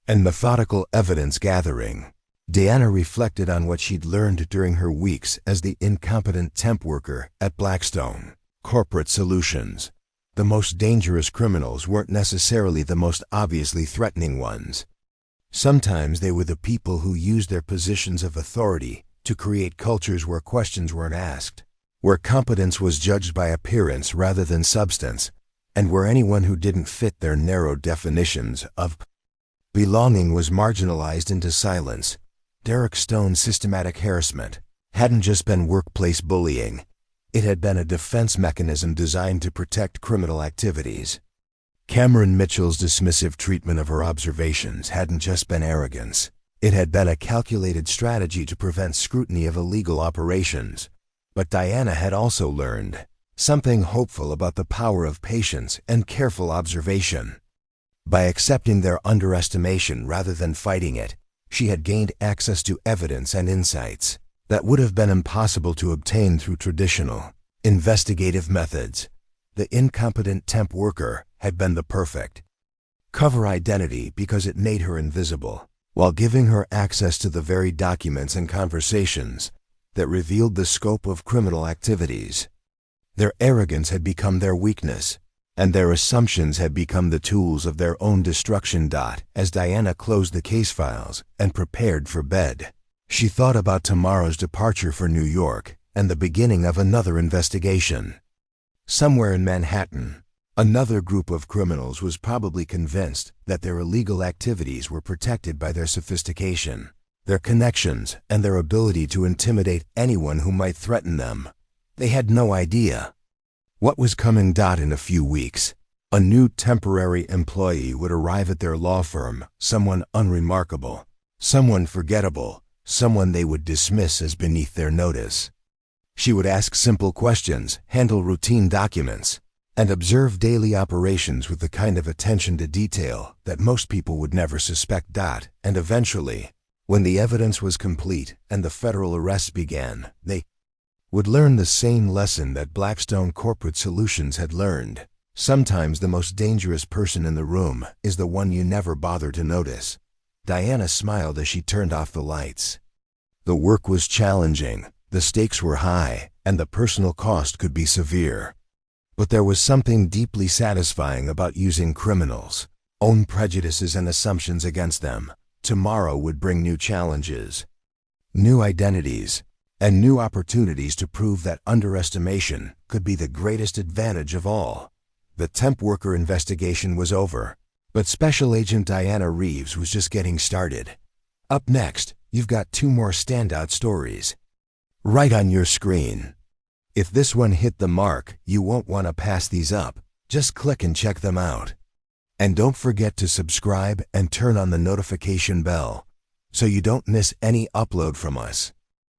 and methodical evidence gathering, Diana reflected on what she'd learned during her weeks as the incompetent temp worker at Blackstone Corporate Solutions. The most dangerous criminals weren't necessarily the most obviously threatening ones. Sometimes they were the people who used their positions of authority to create cultures where questions weren't asked, where competence was judged by appearance rather than substance, and where anyone who didn't fit their narrow definitions of belonging was marginalized into silence. Derek Stone's systematic harassment hadn't just been workplace bullying. It had been a defense mechanism designed to protect criminal activities. Cameron Mitchell's dismissive treatment of her observations hadn't just been arrogance. It had been a calculated strategy to prevent scrutiny of illegal operations. But Diana had also learned something hopeful about the power of patience and careful observation. By accepting their underestimation rather than fighting it, she had gained access to evidence and insights that would have been impossible to obtain through traditional investigative methods. The incompetent temp worker had been the perfect cover identity because it made her invisible, while giving her access to the very documents and conversations that revealed the scope of criminal activities. Their arrogance had become their weakness, and their assumptions had become the tools of their own destruction. As Diana closed the case files and prepared for bed, she thought about tomorrow's departure for New York and the beginning of another investigation. Somewhere in Manhattan, another group of criminals was probably convinced that their illegal activities were protected by their sophistication, their connections, and their ability to intimidate anyone who might threaten them. They had no idea what was coming. In a few weeks, a new temporary employee would arrive at their law firm, someone unremarkable, someone forgettable, someone they would dismiss as beneath their notice. She would ask simple questions, handle routine documents, and observe daily operations with the kind of attention to detail that most people would never suspect. And eventually, when the evidence was complete and the federal arrests began, they would learn the same lesson that Blackstone Corporate Solutions had learned. Sometimes the most dangerous person in the room is the one you never bother to notice. Diana smiled as she turned off the lights. The work was challenging, the stakes were high, and the personal cost could be severe. But there was something deeply satisfying about using criminals' own prejudices and assumptions against them. Tomorrow would bring new challenges, new identities, and new opportunities to prove that underestimation could be the greatest advantage of all. The temp worker investigation was over, but Special Agent Diana Reeves was just getting started. Up next, you've got 2 more standout stories right on your screen. If this one hit the mark, you won't want to pass these up. Just click and check them out. And don't forget to subscribe and turn on the notification bell so you don't miss any upload from us.